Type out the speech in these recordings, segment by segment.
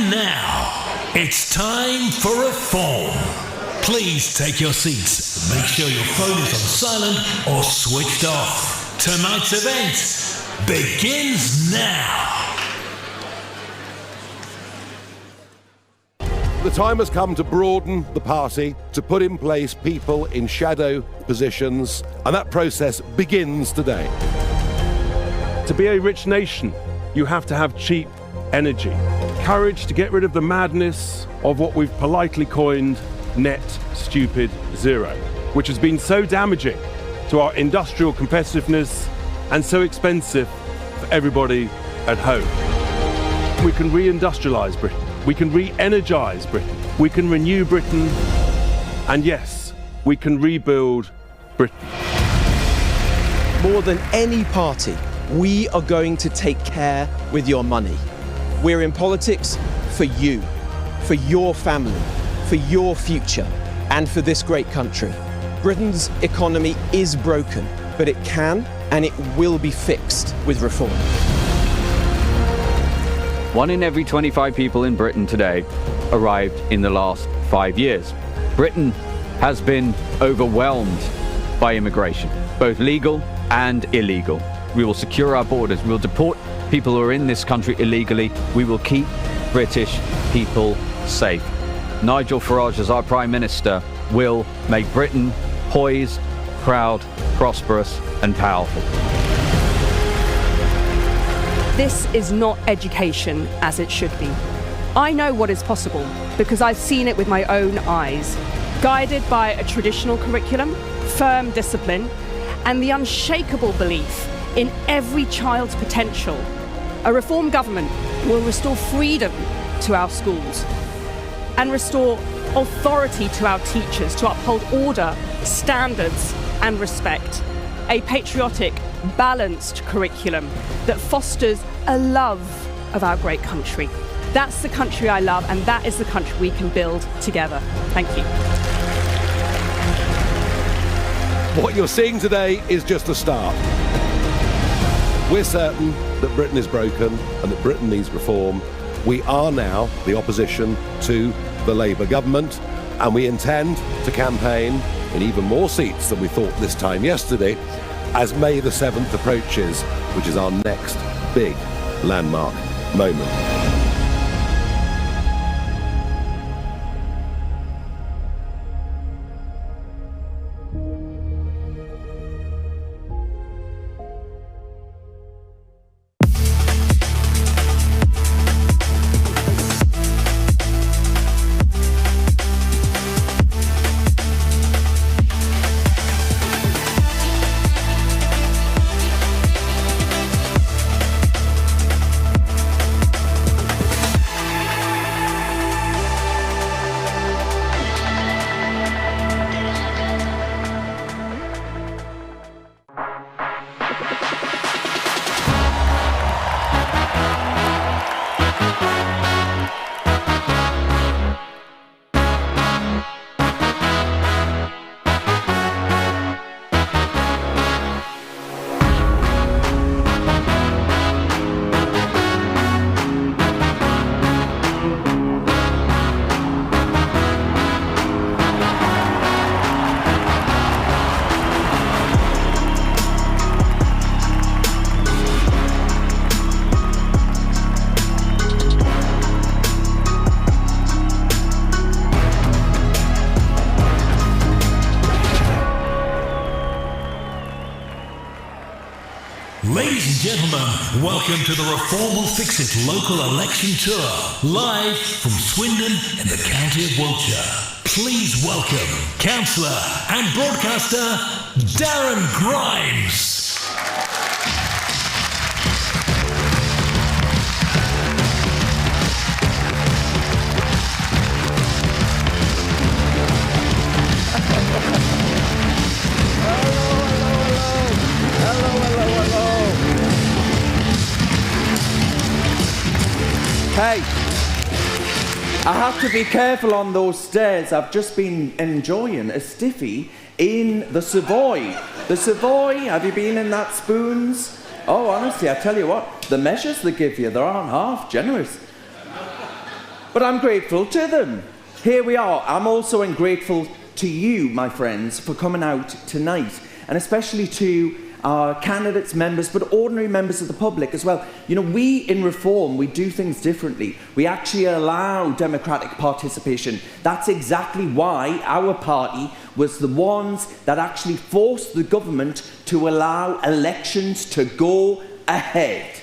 And now, it's time for reform. Please take your seats. Make sure your phone is on silent or switched off. Tonight's event begins now. The time has come to broaden the party, to put in place people in shadow positions, and that process begins today. To be a rich nation, you have to have cheap energy. Courage to get rid of the madness of what we've politely coined net stupid zero, which has been so damaging to our industrial competitiveness and so expensive for everybody at home. We can re-industrialise Britain. We can re-energise Britain. We can renew Britain. And yes, we can rebuild Britain. More than any party, we are going to take care with your money. We're in politics for you, for your family, for your future, and for this great country. Britain's economy is broken, but it can and it will be fixed with reform. 1 in every 25 people in Britain today arrived in the last 5 years. Britain has been overwhelmed by immigration, both legal and illegal. We will secure our borders. We will deport people who are in this country illegally. We will keep British people safe. Nigel Farage, as our Prime Minister, will make Britain poised, proud, prosperous and powerful. This is not education as it should be. I know what is possible because I've seen it with my own eyes, guided by a traditional curriculum, firm discipline, and the unshakable belief in every child's potential. A reform government will restore freedom to our schools and restore authority to our teachers to uphold order, standards, and respect. A patriotic, balanced curriculum that fosters a love of our great country. That's the country I love, and that is the country we can build together. Thank you. What you're seeing today is just a start. We're certain that Britain is broken and that Britain needs reform. We are now the opposition to the Labour government, and we intend to campaign in even more seats than we thought this time yesterday as May the 7th approaches, which is our next big landmark moment. Ladies and gentlemen, welcome to the Reform Will Fix It local election tour, live from Swindon in the county of Wiltshire. Please welcome Councillor and broadcaster Darren Grimes. Hey, I have to be careful on those stairs. I've just been enjoying a stiffy in the Savoy. The Savoy, have you been in that, Spoons? Oh, honestly, I tell you what, the measures they give you, they aren't half generous. But I'm grateful to them. Here we are. I'm also grateful to you, my friends, for coming out tonight, and especially to our candidates, members, but ordinary members of the public as well. You know, we in Reform, we do things differently. We actually allow democratic participation. That's exactly why our party was the ones that actually forced the government to allow elections to go ahead.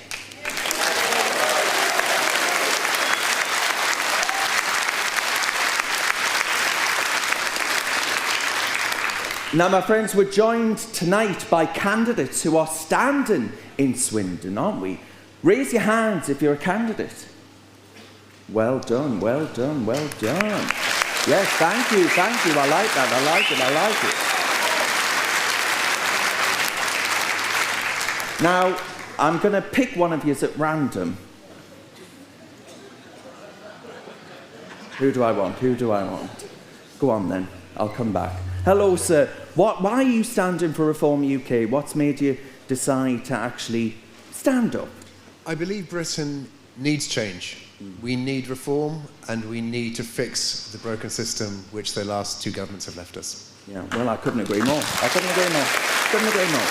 Now, my friends, we're joined tonight by candidates who are standing in Swindon, aren't we? Raise your hands if you're a candidate. Well done, well done, well done. Yes, thank you, thank you. I like that, I like it, I like it. Now, I'm going to pick one of you at random. Who do I want? Who do I want? Go on then, I'll come back. Hello, sir. Why are you standing for Reform UK? What's made you decide to actually stand up? I believe Britain needs change. We need reform, and we need to fix the broken system which the last two governments have left us. Yeah, well, I couldn't agree more. I couldn't agree more. Couldn't agree more.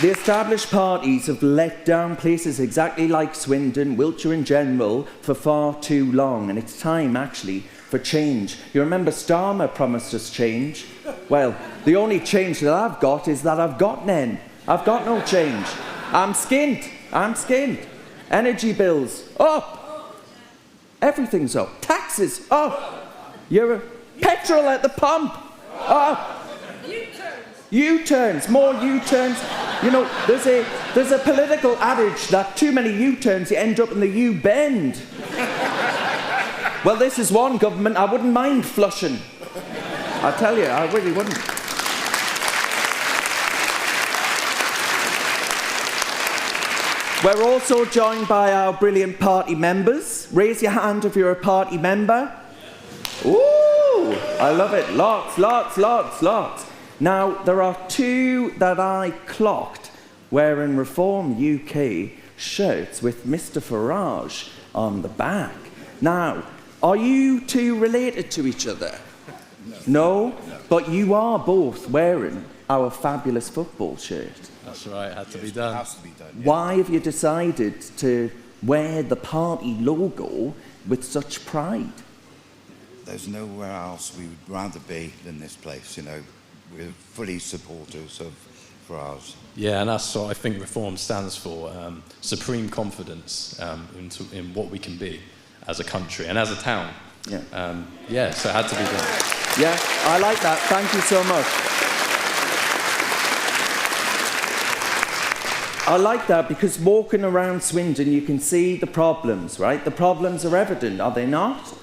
The established parties have let down places exactly like Swindon, Wiltshire in general, for far too long, and it's time, actually, for change. You remember Starmer promised us change? Well, the only change that I've got is that I've got none. I've got no change. I'm skint. I'm skint. Energy bills up. Everything's up. Taxes up. Petrol at the pump up. U-turns, more U-turns. You know, there's a political adage that too many U-turns, you end up in the U-bend. Well, this is one government I wouldn't mind flushing. I tell you, I really wouldn't. We're also joined by our brilliant party members. Raise your hand if you're a party member. Ooh, I love it. Lots, lots, lots, lots. Now, there are two that I clocked wearing Reform UK shirts with Mr. Farage on the back. Now, are you two related to each other? No? But you are both wearing our fabulous football shirt. That's right, had to be done. Has to be done. Yeah. Why have you decided to wear the party logo with such pride? There's nowhere else we would rather be than this place, you know. We're fully supporters of Farage. Yeah, and that's what I think Reform stands for, supreme confidence in what we can be as a country and as a town. Yeah. So it had to be done. Yeah, I like that. Thank you so much. I like that because walking around Swindon, you can see the problems, right? The problems are evident, are they not?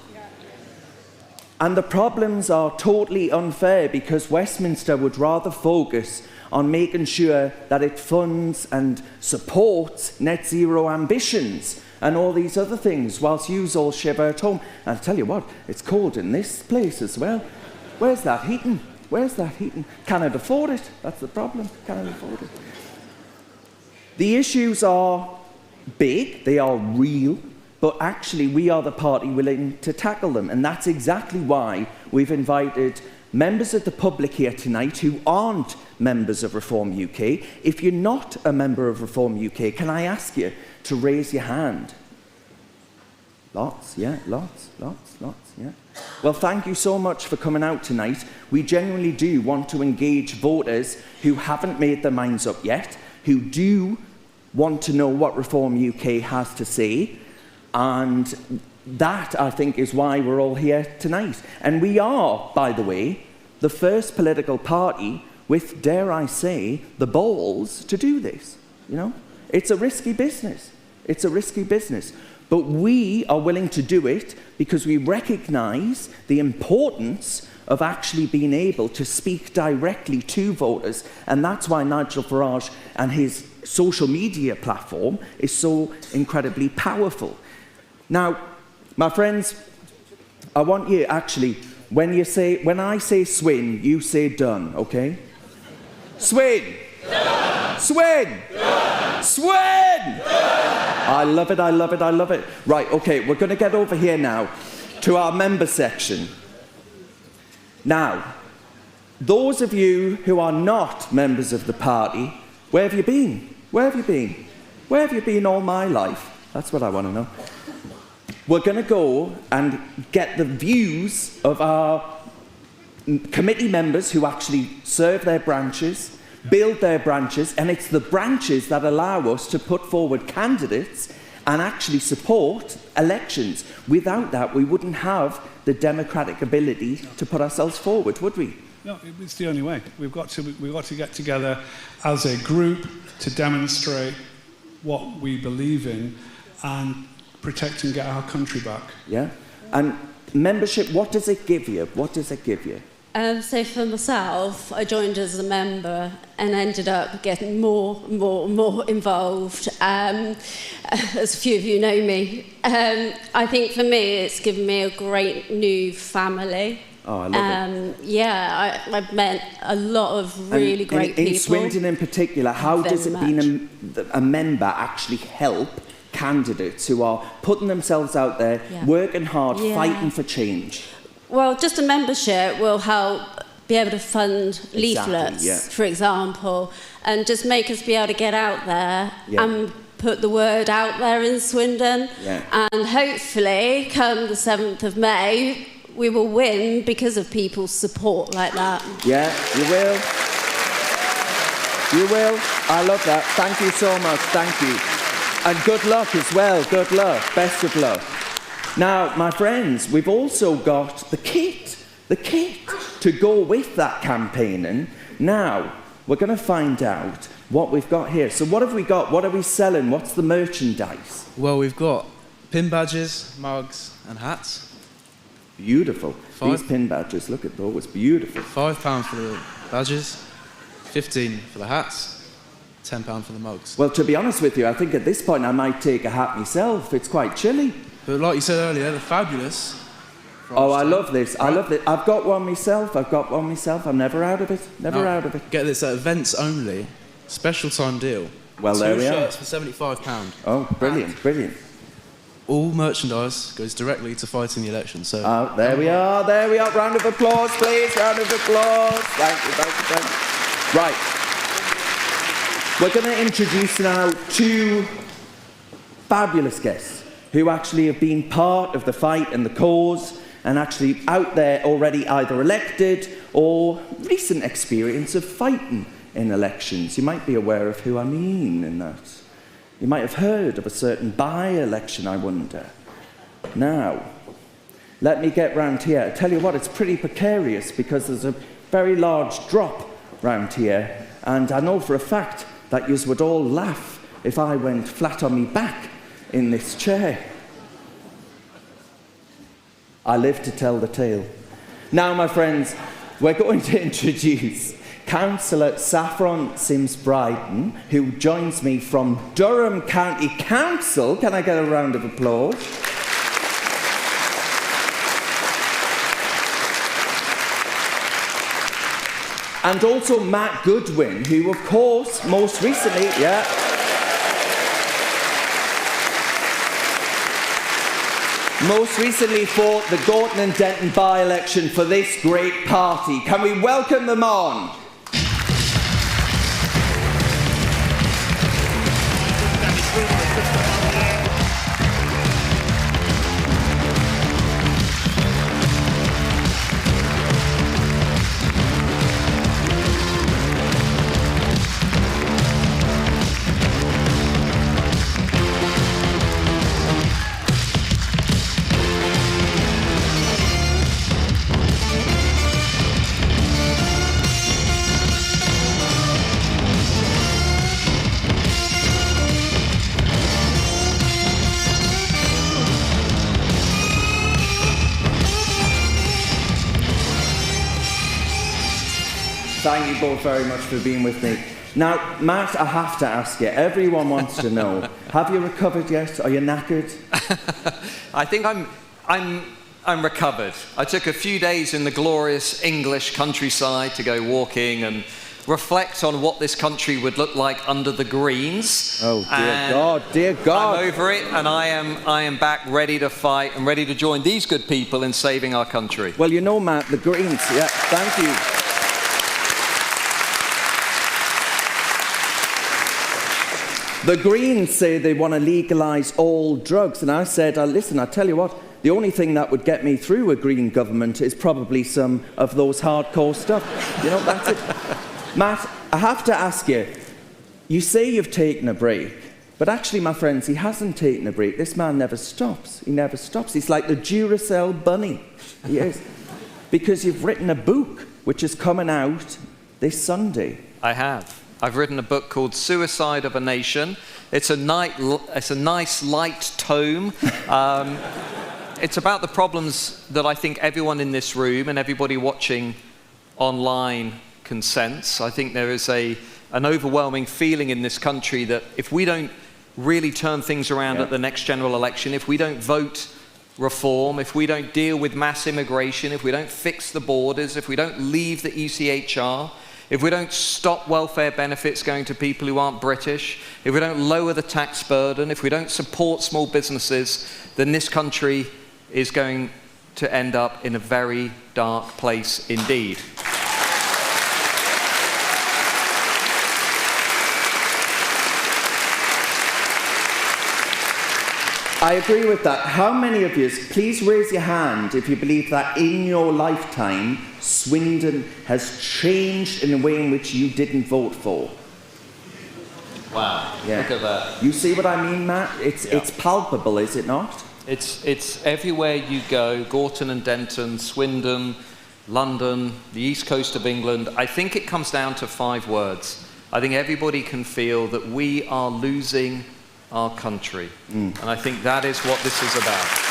And the problems are totally unfair because Westminster would rather focus on making sure that it funds and supports net zero ambitions and all these other things, whilst you all shiver at home. And I'll tell you what, it's cold in this place as well. Where's that heating? Where's that heating? Cannot afford it. That's the problem. Cannot afford it. The issues are big, they are real, but actually we are the party willing to tackle them. And that's exactly why we've invited members of the public here tonight who aren't members of Reform UK. If you're not a member of Reform UK, can I ask you to raise your hand? Lots, yeah, lots, yeah. Well, thank you so much for coming out tonight. We genuinely do want to engage voters who haven't made their minds up yet, who do want to know what Reform UK has to say, and that, I think, is why we're all here tonight. And we are, by the way, the first political party with, dare I say, the balls to do this. You know, it's a risky business. It's a risky business. But we are willing to do it because we recognise the importance of actually being able to speak directly to voters. And that's why Nigel Farage and his social media platform is so incredibly powerful. Now, my friends, I want you actually, when I say swin, you say done, okay? Swin! Done! Swin! Swin! I love it, I love it, I love it. Right, okay, we're going to get over here now to our member section. Now, those of you who are not members of the party, where have you been? Where have you been? Where have you been all my life? That's what I want to know. We're going to go and get the views of our committee members who actually serve their branches, build their branches, and it's the branches that allow us to put forward candidates and actually support elections. Without that, we wouldn't have the democratic ability to put ourselves forward, would we? No, it's the only way. We've got to get together as a group to demonstrate what we believe in and protect and get our country back. Yeah. And membership, what does it give you? What does it give you? So for myself, I joined as a member and ended up getting more involved. As a few of you know me, I think for me it's given me a great new family. Oh, I love it. Yeah, I've met a lot of really great people. In Swindon in particular, how does it being a member actually help candidates who are putting themselves out there, working hard, fighting for change? Well, just a membership will help be able to fund leaflets, for example, and just make us be able to get out there and put the word out there in Swindon. And hopefully, come the 7th of May, we will win because of people's support like that. Yeah, you will. You will. I love that. Thank you so much. Thank you. And good luck as well. Good luck. Best of luck. Now, my friends, we've also got the kit to go with that campaigning. Now, we're going to find out what we've got here. So what have we got? What are we selling? What's the merchandise? Well, we've got pin badges, mugs and hats. Beautiful. These pin badges, look at those, beautiful. £5 for the badges, 15 for the hats, £10 for the mugs. Well, to be honest with you, I think at this point I might take a hat myself. It's quite chilly. But like you said earlier, they're fabulous. Oh, I love this. I love it. I've got one myself. I'm never out of it. Out of it. Get this at events only, special time deal. Well, there we are. 2 shirts for £75. Oh, brilliant, brilliant. All merchandise goes directly to fighting the election. So. There we are. Round of applause, please. Round of applause. Thank you. Right. We're going to introduce now 2 fabulous guests who actually have been part of the fight and the cause and actually out there already either elected or recent experience of fighting in elections. You might be aware of who I mean in that. You might have heard of a certain by-election, I wonder. Now, let me get round here. I tell you what, it's pretty precarious because there's a very large drop round here, and I know for a fact that yous would all laugh if I went flat on me back in this chair. I live to tell the tale. Now, my friends, we're going to introduce Councillor Saffron Sims-Bryden, who joins me from Durham County Council. Can I get a round of applause? And also Matt Goodwin, who, of course, most recently, fought the Gorton and Denton by-election for this great party. Can we welcome them on? Thank you both very much for being with me. Now, Matt, I have to ask you, everyone wants to know, have you recovered yet? Are you knackered? I think I'm recovered. I took a few days in the glorious English countryside to go walking and reflect on what this country would look like under the Greens. Oh, dear God, dear God. I'm over it, and I am back ready to fight and ready to join these good people in saving our country. Well, you know, Matt, the Greens, yeah, thank you. The Greens say they want to legalise all drugs, and I said, listen, I tell you what, the only thing that would get me through a Green government is probably some of those hardcore stuff. You know, that's it. Matt, I have to ask you, you say you've taken a break, but actually, my friends, he hasn't taken a break. This man never stops. He never stops. He's like the Duracell bunny. He is. Because you've written a book, which is coming out this Sunday. I have. I've written a book called Suicide of a Nation. It's a nice, light tome. It's about the problems that I think everyone in this room and everybody watching online can sense. I think there is an overwhelming feeling in this country that if we don't really turn things around at the next general election, if we don't vote reform, if we don't deal with mass immigration, if we don't fix the borders, if we don't leave the ECHR, if we don't stop welfare benefits going to people who aren't British, if we don't lower the tax burden, if we don't support small businesses, then this country is going to end up in a very dark place indeed. I agree with that. How many of you, please raise your hand if you believe that in your lifetime, Swindon has changed in a way in which you didn't vote for? Wow, look at that. You see what I mean, Matt? It's palpable, is it not? It's everywhere you go, Gorton and Denton, Swindon, London, the east coast of England. I think it comes down to 5 words. I think everybody can feel that we are losing our country. And I think that is what this is about.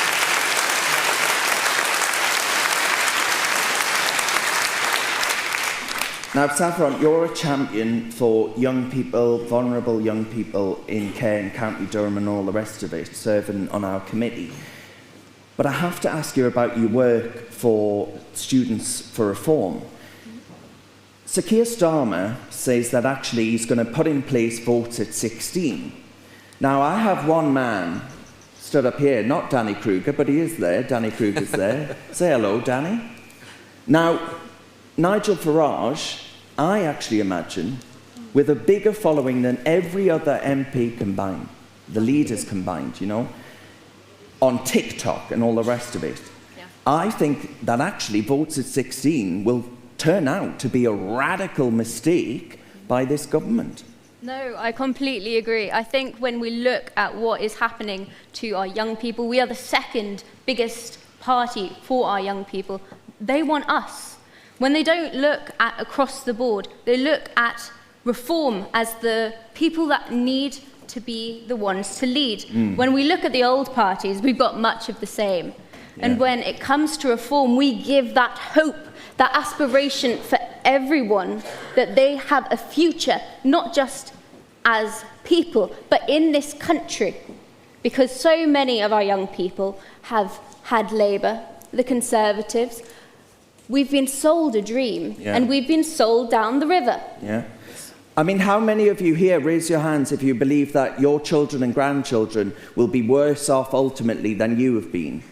Now, Saffron, you're a champion for young people, vulnerable young people in care in County Durham and all the rest of it, serving on our committee. But I have to ask you about your work for Students for Reform. Sir Keir Starmer says that actually he's going to put in place votes at 16. Now, I have one man stood up here, not Danny Kruger, but he is there. Danny Kruger's there. Say hello, Danny. Now, Nigel Farage, I actually imagine, with a bigger following than every other MP combined, the leaders combined, you know, on TikTok and all the rest of it. Yeah. I think that actually votes at 16 will turn out to be a radical mistake by this government. No, I completely agree. I think when we look at what is happening to our young people, we are the second biggest party for our young people. They want us. When they don't look at across the board, they look at reform as the people that need to be the ones to lead. When we look at the old parties, we've got much of the same. Yeah. And when it comes to reform, we give that hope, that aspiration for everyone, that they have a future, not just as people, but in this country. Because so many of our young people have had Labour, the Conservatives. We've been sold a dream, and we've been sold down the river. Yeah. I mean, how many of you here, raise your hands if you believe that your children and grandchildren will be worse off ultimately than you have been?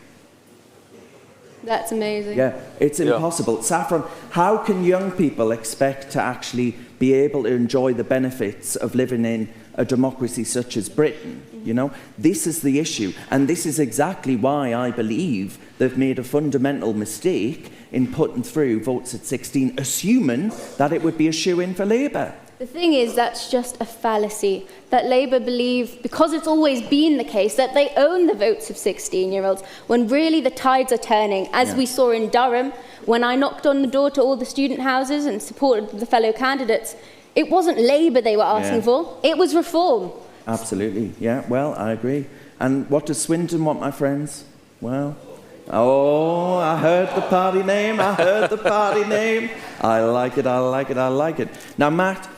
That's amazing. Yeah, it's impossible. Saffron, how can young people expect to actually be able to enjoy the benefits of living in a democracy such as Britain? You know, this is the issue, and this is exactly why I believe they've made a fundamental mistake in putting through votes at 16, assuming that it would be a shoo-in for Labour. The thing is, that's just a fallacy, that Labour believe, because it's always been the case, that they own the votes of 16-year-olds, when really the tides are turning, as we saw in Durham. When I knocked on the door to all the student houses and supported the fellow candidates, it wasn't Labour they were asking for, it was reform. Absolutely, yeah, well, I agree. And what does Swindon want, my friends? Well, oh, I heard the party name, I heard the party name. I like it, I like it, I like it. Now, Matt,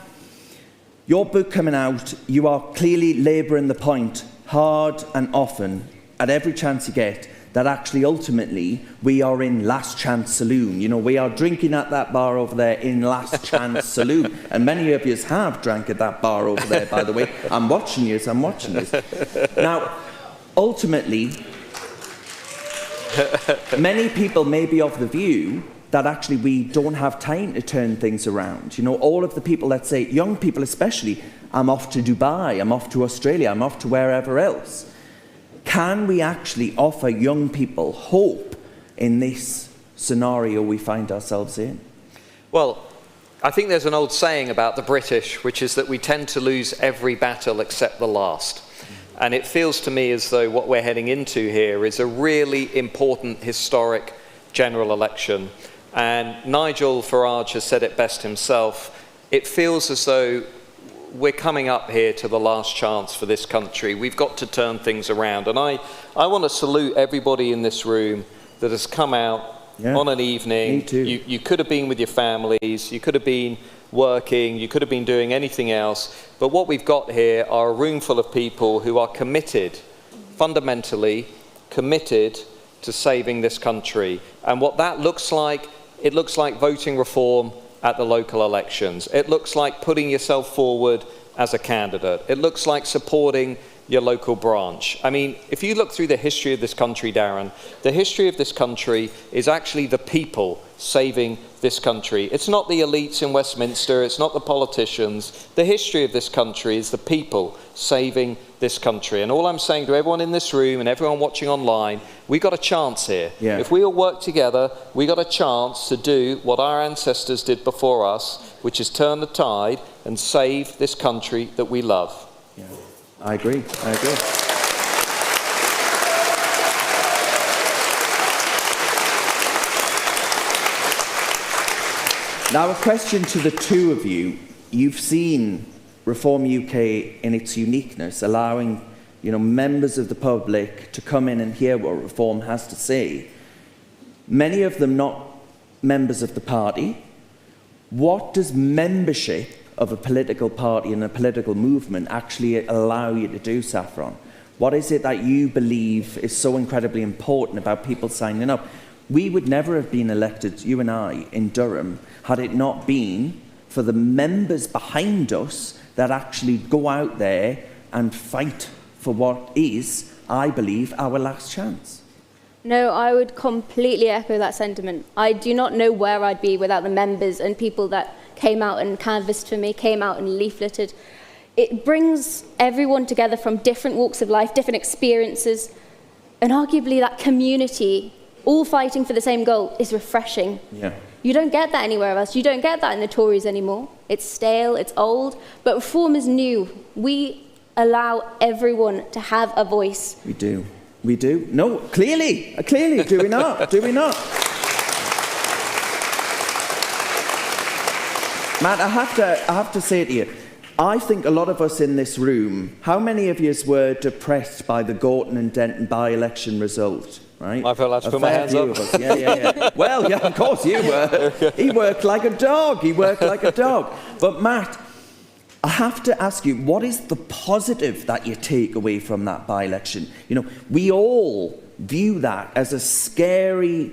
your book coming out, you are clearly labouring the point hard and often, at every chance you get, that actually ultimately we are in Last Chance Saloon. You know, we are drinking at that bar over there in Last Chance Saloon. And many of you have drank at that bar over there, by the way. I'm watching you. Now, ultimately, many people may be of the view that actually we don't have time to turn things around. You know, all of the people that say, young people especially, I'm off to Dubai, I'm off to Australia, I'm off to wherever else. Can we actually offer young people hope in this scenario we find ourselves in? Well, I think there's an old saying about the British, which is that we tend to lose every battle except the last. And it feels to me as though what we're heading into here is a really important historic general election. And Nigel Farage has said it best himself. It feels as though we're coming up here to the last chance for this country. We've got to turn things around. And I want to salute everybody in this room that has come out on an evening. Me too. You could have been with your families, you could have been working, you could have been doing anything else. But what we've got here are a room full of people who are committed, fundamentally committed to saving this country. And what that looks like, it looks like voting reform at the local elections. It looks like putting yourself forward as a candidate. It looks like supporting your local branch. I mean, if you look through the history of this country, Darren, the history of this country is actually the people saving this country. It's not the elites in Westminster, it's not the politicians. The history of this country is the people saving this country. And all I'm saying to everyone in this room and everyone watching online, we got a chance here. Yeah. If we all work together, we got a chance to do what our ancestors did before us, which is turn the tide and save this country that we love. Yeah. I agree. Now, a question to the two of you. You've seen Reform UK in its uniqueness, allowing, you know, members of the public to come in and hear what Reform has to say. Many of them not members of the party. What does membership of a political party and a political movement actually allow you to do, Saffron? What is it that you believe is so incredibly important about people signing up? We would never have been elected, you and I, in Durham, had it not been for the members behind us that actually go out there and fight for what is, I believe, our last chance. No, I would completely echo that sentiment. I do not know where I'd be without the members and people that came out and canvassed for me, came out and leafleted. It brings everyone together from different walks of life, different experiences, and arguably that community, all fighting for the same goal, is refreshing. Yeah. You don't get that anywhere else. You don't get that in the Tories anymore. It's stale, it's old, but Reform is new. We allow everyone to have a voice. We do. No, clearly, do we not? Matt, I have to say to you, I think a lot of us in this room, how many of you were depressed by the Gorton and Denton by-election result? Right? I feel like to put my hands up. Yeah. Well, yeah, of course you were. He worked like a dog. But Matt, I have to ask you, what is the positive that you take away from that by-election? You know, we all view that as a scary...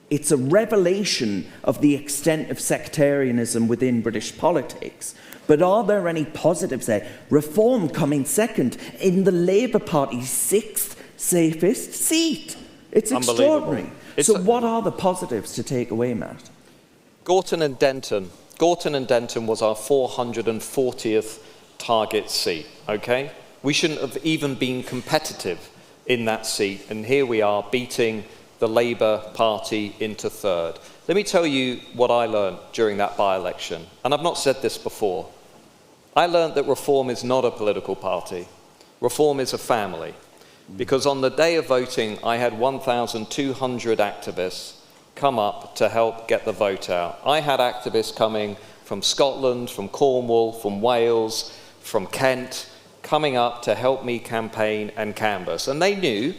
It's a revelation of the extent of sectarianism within British politics. But are there any positives there? Reform coming second in the Labour Party's 6th safest seat. It's extraordinary. So what are the positives to take away, Matt? Gorton and Denton was our 440th target seat, okay? We shouldn't have even been competitive in that seat, and here we are beating the Labour Party into third. Let me tell you what I learned during that by-election, and I've not said this before. I learned that Reform is not a political party. Reform is a family. Because on the day of voting, I had 1,200 activists come up to help get the vote out. I had activists coming from Scotland, from Cornwall, from Wales, from Kent, coming up to help me campaign and canvass. And they knew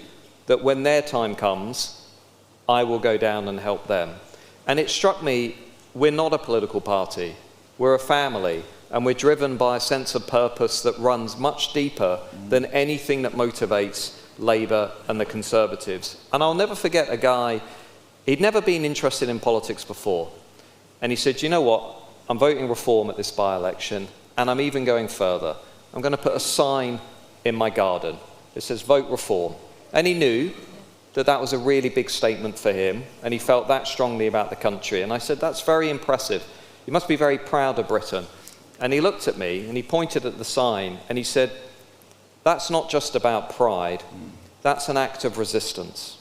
that when their time comes, I will go down and help them. And it struck me, we're not a political party. We're a family, and we're driven by a sense of purpose that runs much deeper than anything that motivates Labour and the Conservatives. And I'll never forget a guy, he'd never been interested in politics before. And he said, you know what, I'm voting Reform at this by-election, and I'm even going further. I'm going to put a sign in my garden. It says, vote Reform. And he knew that that was a really big statement for him, and he felt that strongly about the country. And I said, that's very impressive. You must be very proud of Britain. And he looked at me, and he pointed at the sign, and he said, that's not just about pride, that's an act of resistance.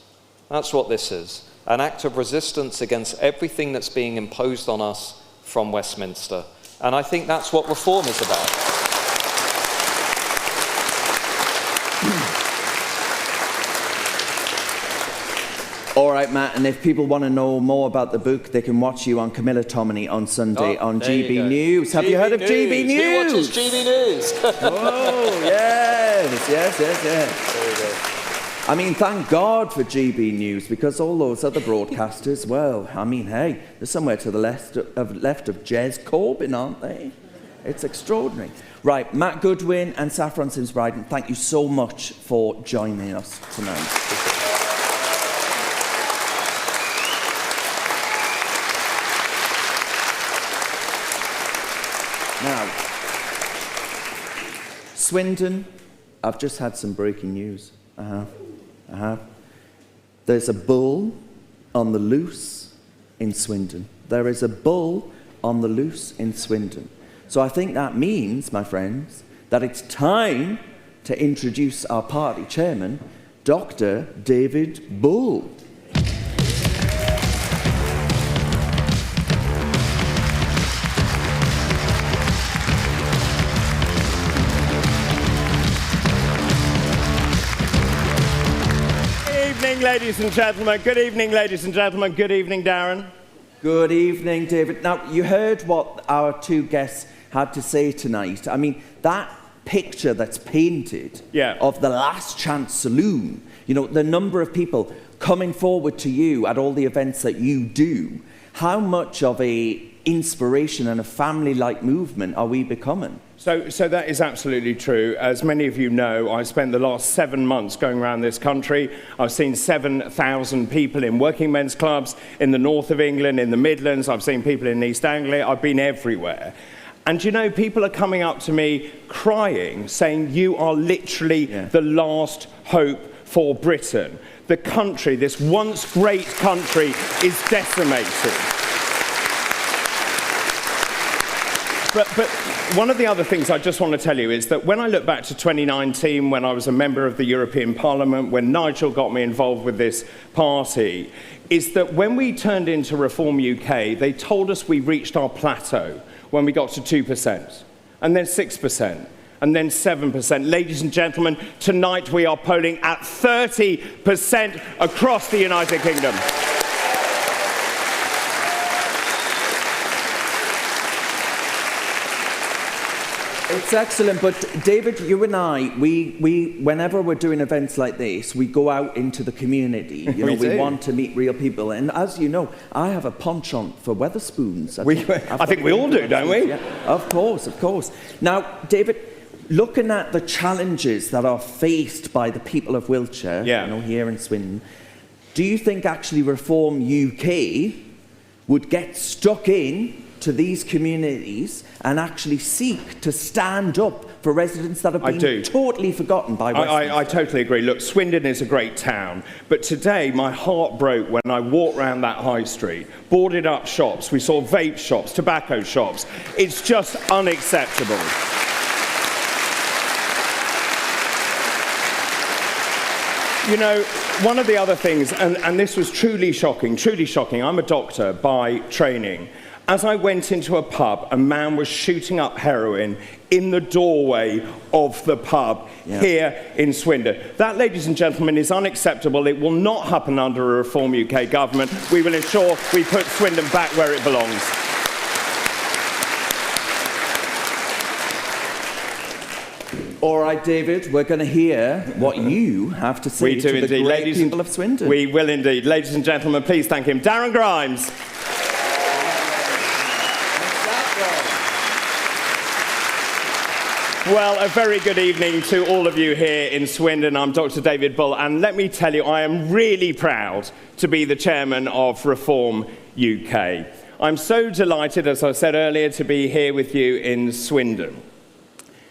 That's what this is, an act of resistance against everything that's being imposed on us from Westminster. And I think that's what Reform is about. All right, Matt, and if people want to know more about the book, they can watch you on Camilla Tominey on Sunday on GB News. Have you heard of GB News? Who watches GB News? Oh, yes. There you go. I mean, thank God for GB News, because all those other broadcasters, well, I mean, hey, they're somewhere to the left of Jez Corbyn, aren't they? It's extraordinary. Right, Matt Goodwin and Saffron Sims-Bryden, thank you so much for joining us tonight. Now, Swindon, I've just had some breaking news. There's a bull on the loose in Swindon. There is a bull on the loose in Swindon. So I think that means, my friends, that it's time to introduce our party chairman, Dr. David Bull. Ladies and gentlemen, good evening, ladies and gentlemen. Good evening, Darren. Good evening, David. Now, you heard what our two guests had to say tonight. I mean, that picture that's painted of the Last Chance Saloon, you know, the number of people coming forward to you at all the events that you do, how much of a inspiration and a family-like movement are we becoming? So that is absolutely true. As many of you know, I spent the last 7 months going around this country. I've seen 7,000 people in working men's clubs in the north of England, in the Midlands. I've seen people in East Anglia. I've been everywhere. And you know, people are coming up to me crying, saying, you are literally the last hope for Britain. The country, this once great country, is decimated. But one of the other things I just want to tell you is that when I look back to 2019, when I was a member of the European Parliament, when Nigel got me involved with this party, is that when we turned into Reform UK, they told us we reached our plateau when we got to 2%, and then 6%, and then 7%. Ladies and gentlemen, tonight we are polling at 30% across the United Kingdom. It's excellent, but David, you and I, we whenever we're doing events like this, we go out into the community. You know, we want to meet real people, and as you know, I have a penchant for Wetherspoons. I think we all do, don't we? Yeah, of course, of course. Now, David, looking at the challenges that are faced by the people of Wiltshire, you know, here in Swindon, do you think actually Reform UK would get stuck in to these communities and actually seek to stand up for residents that have been totally forgotten by Westminster? I totally agree. Look, Swindon is a great town, but today my heart broke when I walked around that high street, boarded up shops, we saw vape shops, tobacco shops. It's just unacceptable. You know, one of the other things, and this was truly shocking, I'm a doctor by training. As I went into a pub, a man was shooting up heroin in the doorway of the pub here in Swindon. That, ladies and gentlemen, is unacceptable. It will not happen under a Reform UK government. We will ensure we put Swindon back where it belongs. All right, David, we're going to hear what you have to say to the great people of Swindon. We will indeed. Ladies and gentlemen, please thank him. Darren Grimes. Well, a very good evening to all of you here in Swindon. I'm Dr. David Bull, and let me tell you, I am really proud to be the chairman of Reform UK. I'm so delighted, as I said earlier, to be here with you in Swindon.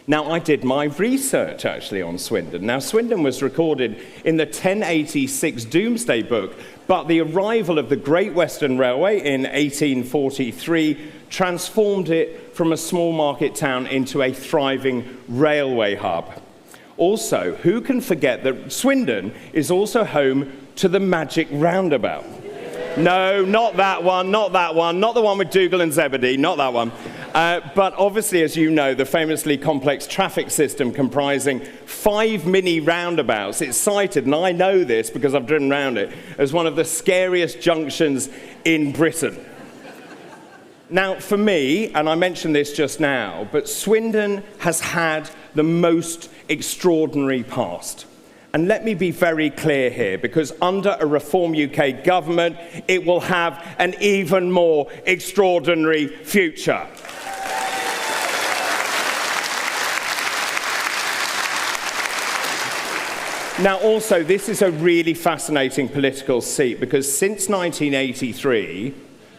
Now, I did my research, actually, on Swindon. Now, Swindon was recorded in the 1086 Domesday Book, but the arrival of the Great Western Railway in 1843 transformed it from a small market town into a thriving railway hub. Also, who can forget that Swindon is also home to the Magic Roundabout? No, not that one, not the one with Dougal and Zebedee, not that one. But obviously, as you know, the famously complex traffic system comprising 5 mini roundabouts, it's cited, and I know this because I've driven around it, as one of the scariest junctions in Britain. Now, for me, and I mentioned this just now, but Swindon has had the most extraordinary past. And let me be very clear here, because under a Reform UK government, it will have an even more extraordinary future. Now, also, this is a really fascinating political seat, because since 1983,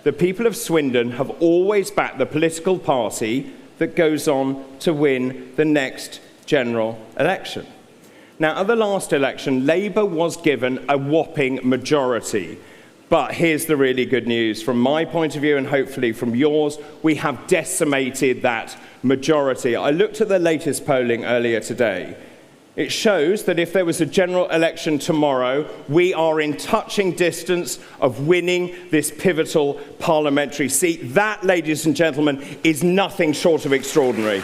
the people of Swindon have always backed the political party that goes on to win the next general election. Now, at the last election, Labour was given a whopping majority. But here's the really good news. From my point of view, and hopefully from yours, we have decimated that majority. I looked at the latest polling earlier today. It shows that if there was a general election tomorrow, we are in touching distance of winning this pivotal parliamentary seat. That, ladies and gentlemen, is nothing short of extraordinary.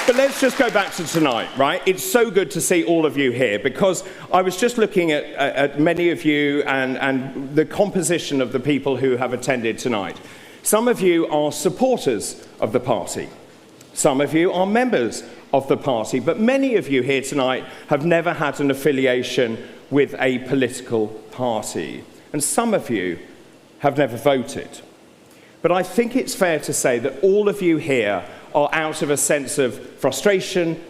But let's just go back to tonight, right? It's so good to see all of you here, because I was just looking at many of you and the composition of the people who have attended tonight. Some of you are supporters of the party. Some of you are members of the party. But many of you here tonight have never had an affiliation with a political party. And some of you have never voted. But I think it's fair to say that all of you here are out of a sense of frustration,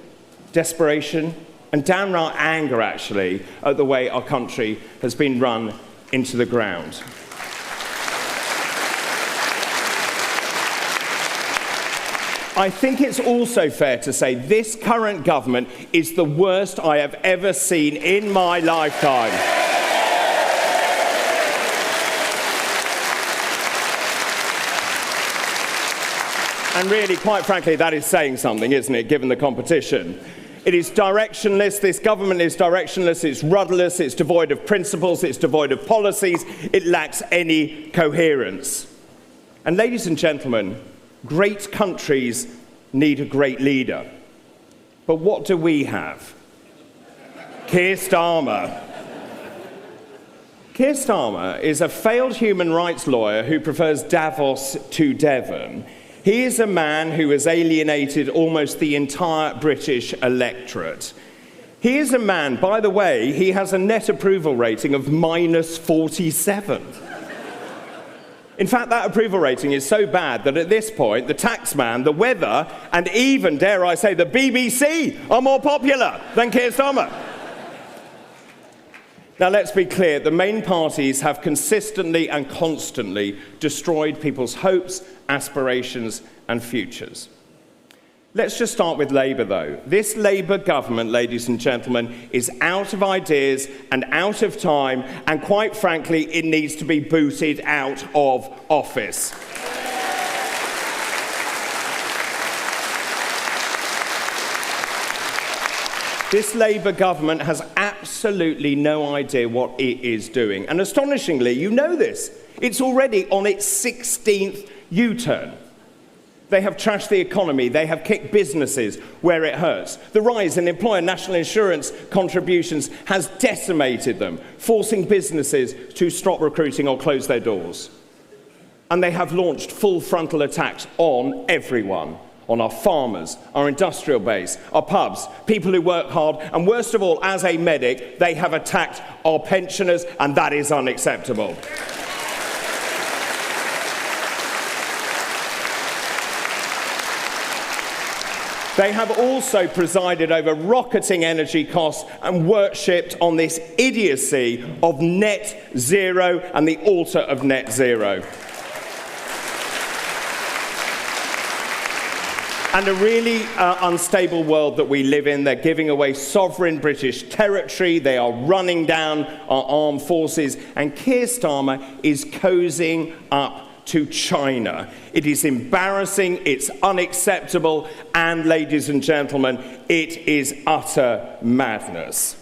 desperation, and downright anger, actually, at the way our country has been run into the ground. I think it's also fair to say this current government is the worst I have ever seen in my lifetime. And really, quite frankly, that is saying something, isn't it, given the competition? It is directionless, this government is directionless, it's rudderless, it's devoid of principles, it's devoid of policies, it lacks any coherence. And ladies and gentlemen, great countries need a great leader. But what do we have? Keir Starmer. Keir Starmer is a failed human rights lawyer who prefers Davos to Devon. He is a man who has alienated almost the entire British electorate. He is a man, by the way, he has a net approval rating of -47. In fact, that approval rating is so bad that at this point, the taxman, the weather, and even, dare I say, the BBC are more popular than Keir Starmer. Now, let's be clear, the main parties have consistently and constantly destroyed people's hopes, aspirations, and futures. Let's just start with Labour, though. This Labour government, ladies and gentlemen, is out of ideas and out of time, and quite frankly, it needs to be booted out of office. This Labour government has absolutely no idea what it is doing. And astonishingly, you know this, it's already on its 16th U-turn. They have trashed the economy. They have kicked businesses where it hurts. The rise in employer national insurance contributions has decimated them, forcing businesses to stop recruiting or close their doors. And they have launched full frontal attacks on everyone, on our farmers, our industrial base, our pubs, people who work hard, and worst of all, as a medic, they have attacked our pensioners, and that is unacceptable. They have also presided over rocketing energy costs and worshipped on this idiocy of net zero and the altar of net zero. And a really unstable world that we live in. They're giving away sovereign British territory. They are running down our armed forces. And Keir Starmer is cozying up to China. It is embarrassing, it's unacceptable, and ladies and gentlemen, it is utter madness.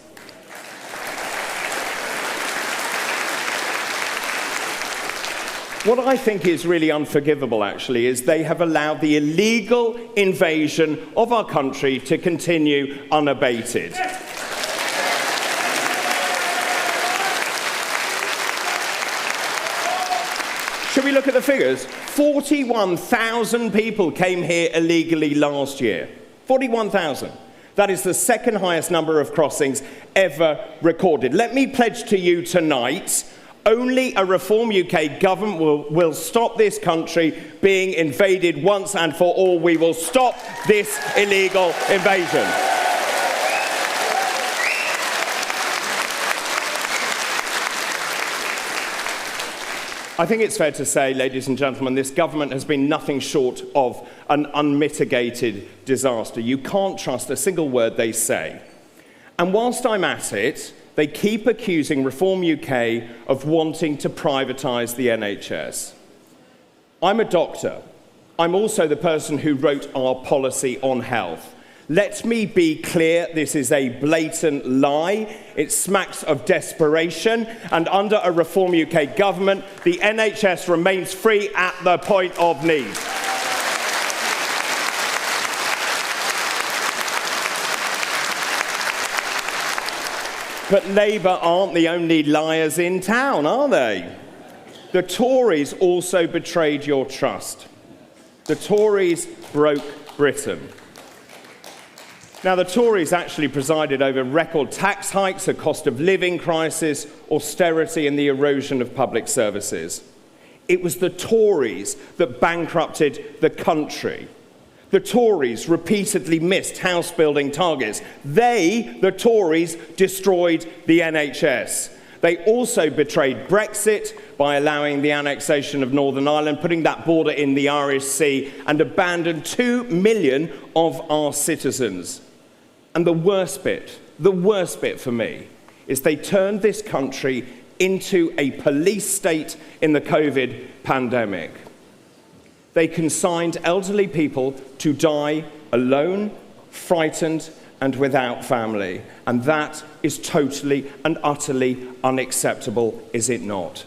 What I think is really unforgivable, actually, is they have allowed the illegal invasion of our country to continue unabated. Should we look at the figures? 41,000 people came here illegally last year. 41,000. That is the second highest number of crossings ever recorded. Let me pledge to you tonight, only a Reform UK government will stop this country being invaded once and for all. We will stop this illegal invasion. I think it's fair to say, ladies and gentlemen, this government has been nothing short of an unmitigated disaster. You can't trust a single word they say. And whilst I'm at it, they keep accusing Reform UK of wanting to privatise the NHS. I'm a doctor. I'm also the person who wrote our policy on health. Let me be clear, this is a blatant lie. It smacks of desperation, and under a Reform UK government, the NHS remains free at the point of need. But Labour aren't the only liars in town, are they? The Tories also betrayed your trust. The Tories broke Britain. Now, the Tories actually presided over record tax hikes, a cost of living crisis, austerity, and the erosion of public services. It was the Tories that bankrupted the country. The Tories repeatedly missed house-building targets. They, the Tories, destroyed the NHS. They also betrayed Brexit by allowing the annexation of Northern Ireland, putting that border in the Irish Sea, and abandoned 2 million of our citizens. And the worst bit for me, is they turned this country into a police state in the COVID pandemic. They consigned elderly people to die alone, frightened, and without family. And that is totally and utterly unacceptable, is it not?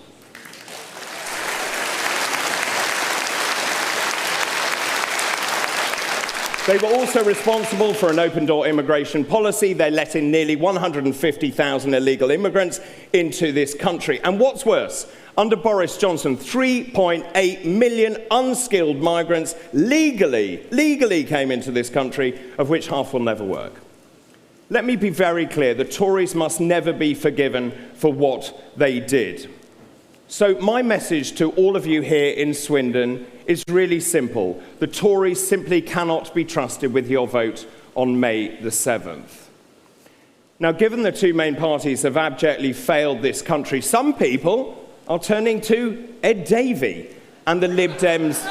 They were also responsible for an open-door immigration policy. They let in nearly 150,000 illegal immigrants into this country. And what's worse, under Boris Johnson, 3.8 million unskilled migrants legally came into this country, of which half will never work. Let me be very clear, the Tories must never be forgiven for what they did. So my message to all of you here in Swindon is really simple. The Tories simply cannot be trusted with your vote on May the 7th. Now, given the two main parties have abjectly failed this country, some people are turning to Ed Davey and the Lib Dems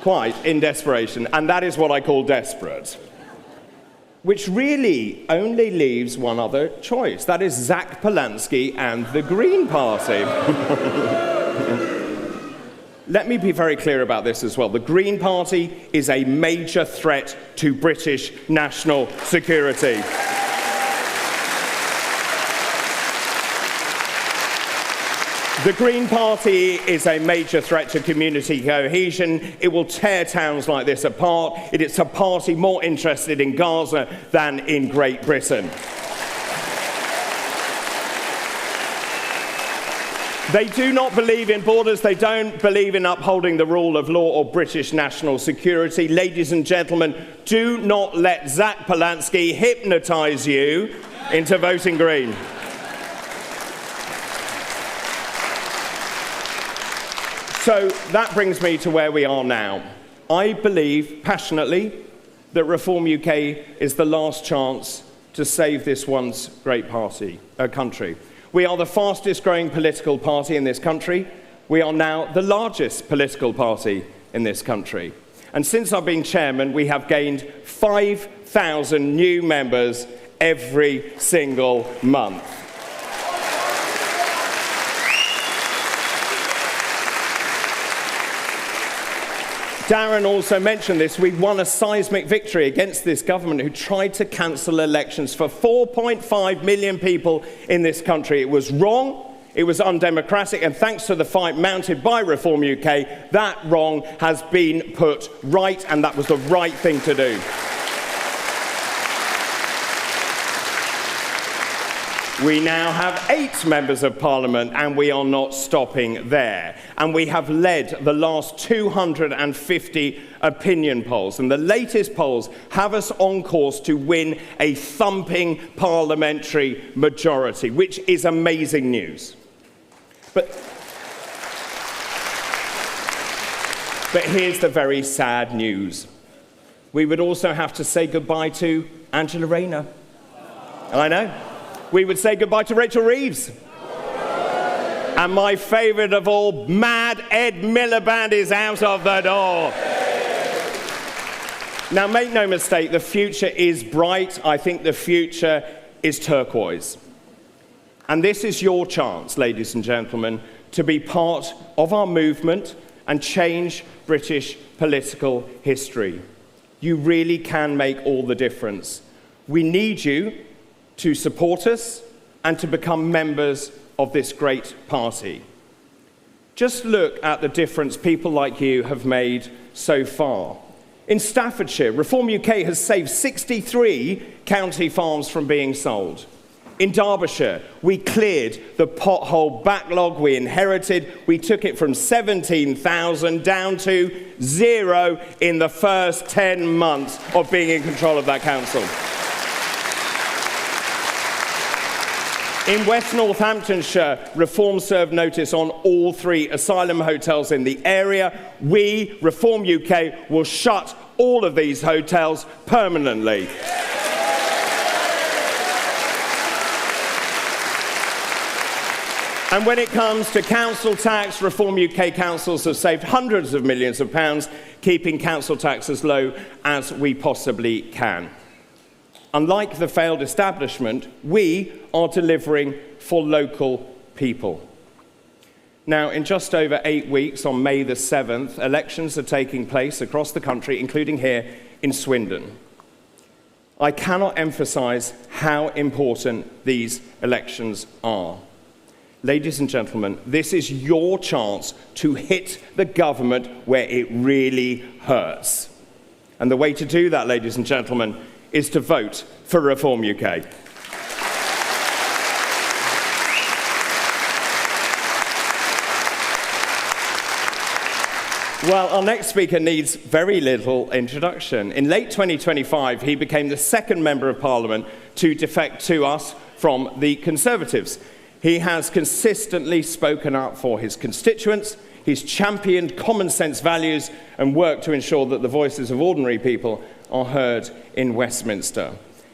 quite in desperation, and that is what I call desperate. Which really only leaves one other choice. That is Zach Polanski and the Green Party. Let me be very clear about this as well. The Green Party is a major threat to British national security. The Green Party is a major threat to community cohesion. It will tear towns like this apart. It is a party more interested in Gaza than in Great Britain. They do not believe in borders. They don't believe in upholding the rule of law or British national security. Ladies and gentlemen, do not let Zach Polanski hypnotise you into voting Green. So that brings me to where we are now. I believe passionately that Reform UK is the last chance to save this once great country. We are the fastest growing political party in this country. We are now the largest political party in this country. And since I've been chairman, we have gained 5,000 new members every single month. Darren also mentioned this. We won a seismic victory against this government who tried to cancel elections for 4.5 million people in this country. It was wrong, it was undemocratic, and thanks to the fight mounted by Reform UK, that wrong has been put right, and that was the right thing to do. We now have 8 members of Parliament, and we are not stopping there. And we have led the last 250 opinion polls. And the latest polls have us on course to win a thumping parliamentary majority, which is amazing news. But here's the very sad news. We would also have to say goodbye to Angela Rayner. I know. We would say goodbye to Rachel Reeves. And my favourite of all, Mad Ed Miliband is out of the door. Now, make no mistake, the future is bright. I think the future is turquoise. And this is your chance, ladies and gentlemen, to be part of our movement and change British political history. You really can make all the difference. We need you to support us and to become members of this great party. Just look at the difference people like you have made so far. In Staffordshire, Reform UK has saved 63 county farms from being sold. In Derbyshire, we cleared the pothole backlog we inherited. We took it from 17,000 down to 0 in the first 10 months of being in control of that council. In West Northamptonshire, Reform served notice on all 3 asylum hotels in the area. We, Reform UK, will shut all of these hotels permanently. And when it comes to council tax, Reform UK councils have saved hundreds of millions of pounds, keeping council tax as low as we possibly can. Unlike the failed establishment, we are delivering for local people. Now, in just over 8 weeks, on May the 7th, elections are taking place across the country, including here in Swindon. I cannot emphasise how important these elections are. Ladies and gentlemen, this is your chance to hit the government where it really hurts. And the way to do that, ladies and gentlemen, is to vote for Reform UK. Well, our next speaker needs very little introduction. In late 2025, he became the second Member of Parliament to defect to us from the Conservatives. He has consistently spoken up for his constituents. He's championed common sense values and worked to ensure that the voices of ordinary people are heard in Westminster.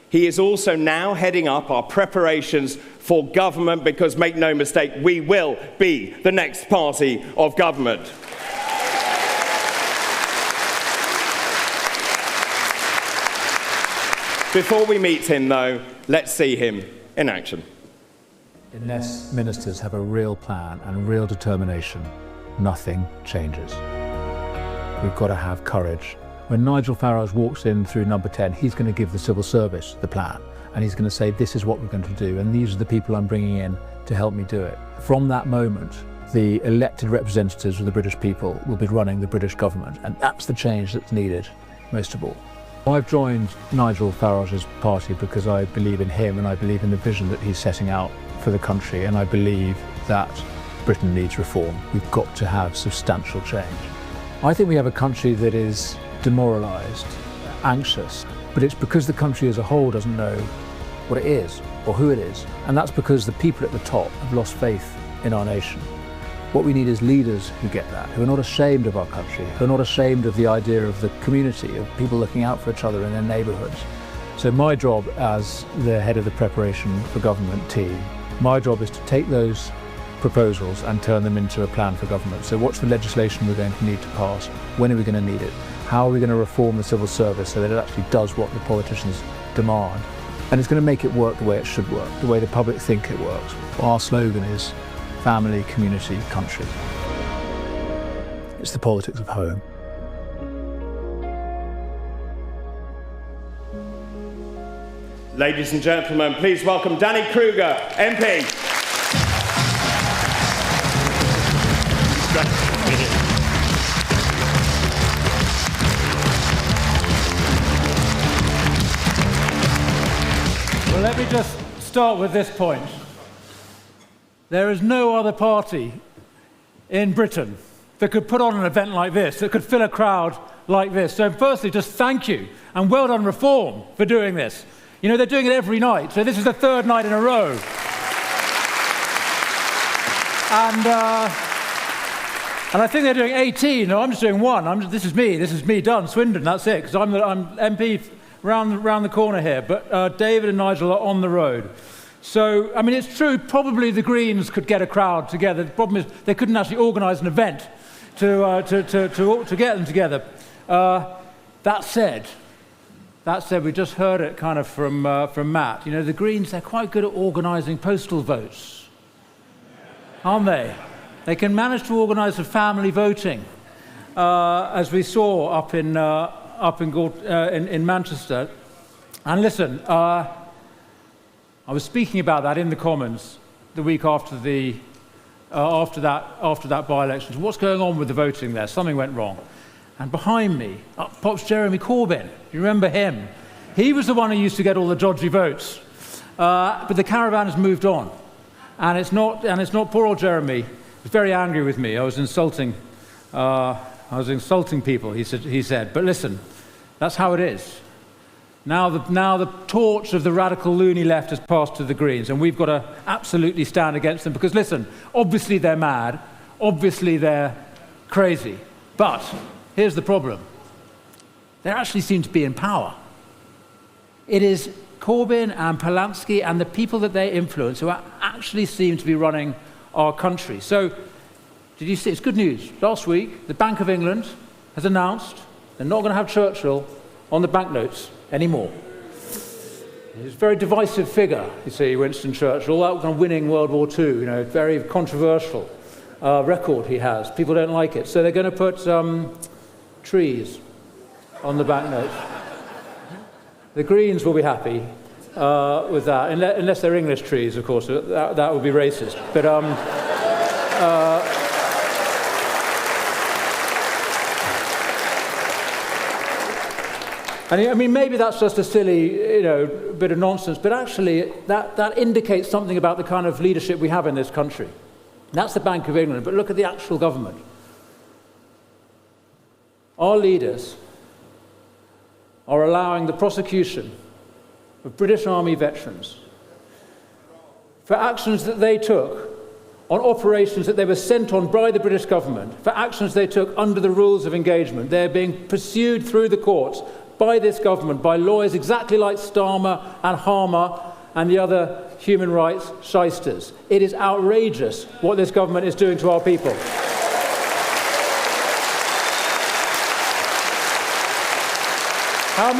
He is also now heading up our preparations for government because, make no mistake, we will be the next party of government. Before we meet him, though, let's see him in action. Unless ministers have a real plan and real determination, nothing changes. We've got to have courage. When Nigel Farage walks in through number 10, he's going to give the civil service the plan, and he's going to say, this is what we're going to do, and these are the people I'm bringing in to help me do it. From that moment, the elected representatives of the British people will be running the British government, and that's the change that's needed most of all. I've joined Nigel Farage's party because I believe in him and I believe in the vision that he's setting out for the country, and I believe that Britain needs reform. We've got to have substantial change. I think we have a country that is demoralised, anxious, but it's because the country as a whole doesn't know what it is or who it is, and that's because the people at the top have lost faith in our nation. What we need is leaders who get that, who are not ashamed of our country, who are not ashamed of the idea of the community, of people looking out for each other in their neighbourhoods. So my job as the head of the preparation for government team, my job is to take those proposals and turn them into a plan for government. So what's the legislation we're going to need to pass? When are we going to need it? How are we going to reform the civil service so that it actually does what the politicians demand? And it's going to make it work the way it should work, the way the public think it works. Our slogan is family, community, country. It's the politics of home. Ladies and gentlemen, please welcome Danny Kruger, MP. Well, let me just start with this point. There is no other party in Britain that could put on an event like this, that could fill a crowd like this. So firstly, just thank you, and well done Reform for doing this. You know, they're doing it every night, so this is the third night in a row. And I think they're doing 18. No, I'm just doing one. This is me done, Swindon, that's it, because I'm MP round the corner here. But David and Nigel are on the road. So, I mean, it's true, probably the Greens could get a crowd together. The problem is they couldn't actually organise an event to get them together. That said, we just heard it kind of from Matt. You know, the Greens, they're quite good at organising postal votes, aren't they? They can manage to organise a family voting, as we saw up in Manchester. And listen, I was speaking about that in the Commons the week after that by-election. So what's going on with the voting there? Something went wrong. And behind me, up pops Jeremy Corbyn. You remember him? He was the one who used to get all the dodgy votes. But the caravan has moved on, and it's not poor old Jeremy. He was very angry with me. I was insulting people. He said. But listen, that's how it is. Now the torch of the radical loony left has passed to the Greens, and we've got to absolutely stand against them because, listen, obviously they're mad, obviously they're crazy, but here's the problem. They actually seem to be in power. It is Corbyn and Polanski and the people that they influence who actually seem to be running our country. So, did you see, it's good news. Last week, the Bank of England has announced they're not going to have Churchill on the banknotes anymore. He's a very divisive figure, you see, Winston Churchill, all that kind of winning World War II, you know, very controversial record he has. People don't like it. So they're going to put trees on the banknotes. The Greens will be happy with that, unless they're English trees, of course. That would be racist. But and I mean, maybe that's just a silly, bit of nonsense, but actually that indicates something about the kind of leadership we have in this country. That's the Bank of England, but look at the actual government. Our leaders are allowing the prosecution of British Army veterans for actions that they took on operations that they were sent on by the British government, for actions they took under the rules of engagement. They're being pursued through the courts by this government, by lawyers exactly like Starmer and Harmer and the other human rights shysters. It is outrageous what this government is doing to our people. How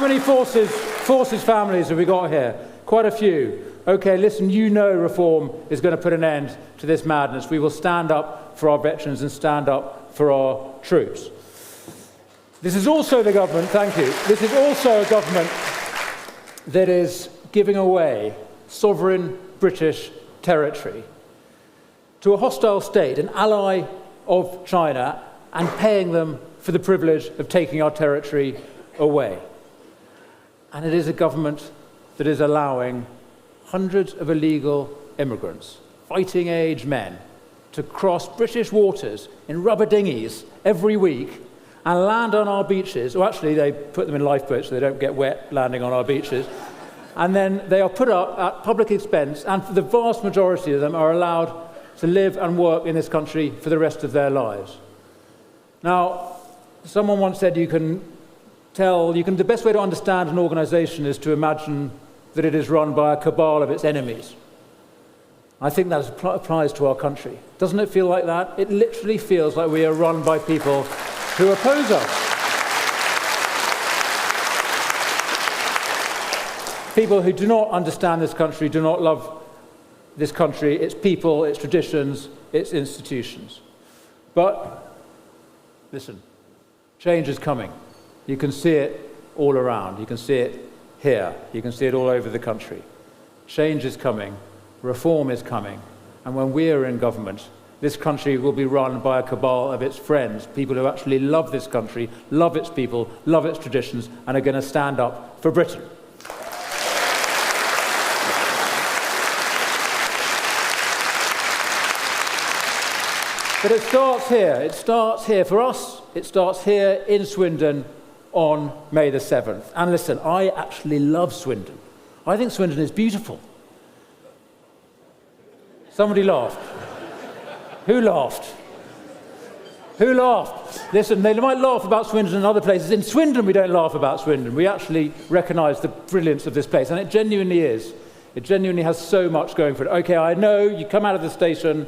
many forces families have we got here? Quite a few. Okay, listen, Reform is going to put an end to this madness. We will stand up for our veterans and stand up for our troops. This is also the government, thank you, this is also a government that is giving away sovereign British territory to a hostile state, an ally of China, and paying them for the privilege of taking our territory away. And it is a government that is allowing hundreds of illegal immigrants, fighting-age men, to cross British waters in rubber dinghies every week and land on our beaches. Well, actually, they put them in lifeboats so they don't get wet landing on our beaches. And then they are put up at public expense, and the vast majority of them are allowed to live and work in this country for the rest of their lives. Now, someone once said the best way to understand an organisation is to imagine that it is run by a cabal of its enemies. I think that applies to our country. Doesn't it feel like that? It literally feels like we are run by people who oppose us. People who do not understand this country, do not love this country, its people, its traditions, its institutions. But, listen, change is coming. You can see it all around. You can see it here. You can see it all over the country. Change is coming. Reform is coming. And when we are in government, this country will be run by a cabal of its friends, people who actually love this country, love its people, love its traditions, and are going to stand up for Britain. But it starts here. It starts here. For us, it starts here in Swindon on May the 7th. And listen, I actually love Swindon. I think Swindon is beautiful. Somebody laughed. Who laughed? Who laughed? Listen, they might laugh about Swindon and other places. In Swindon, we don't laugh about Swindon. We actually recognise the brilliance of this place. And it genuinely is. It genuinely has so much going for it. Okay, I know you come out of the station.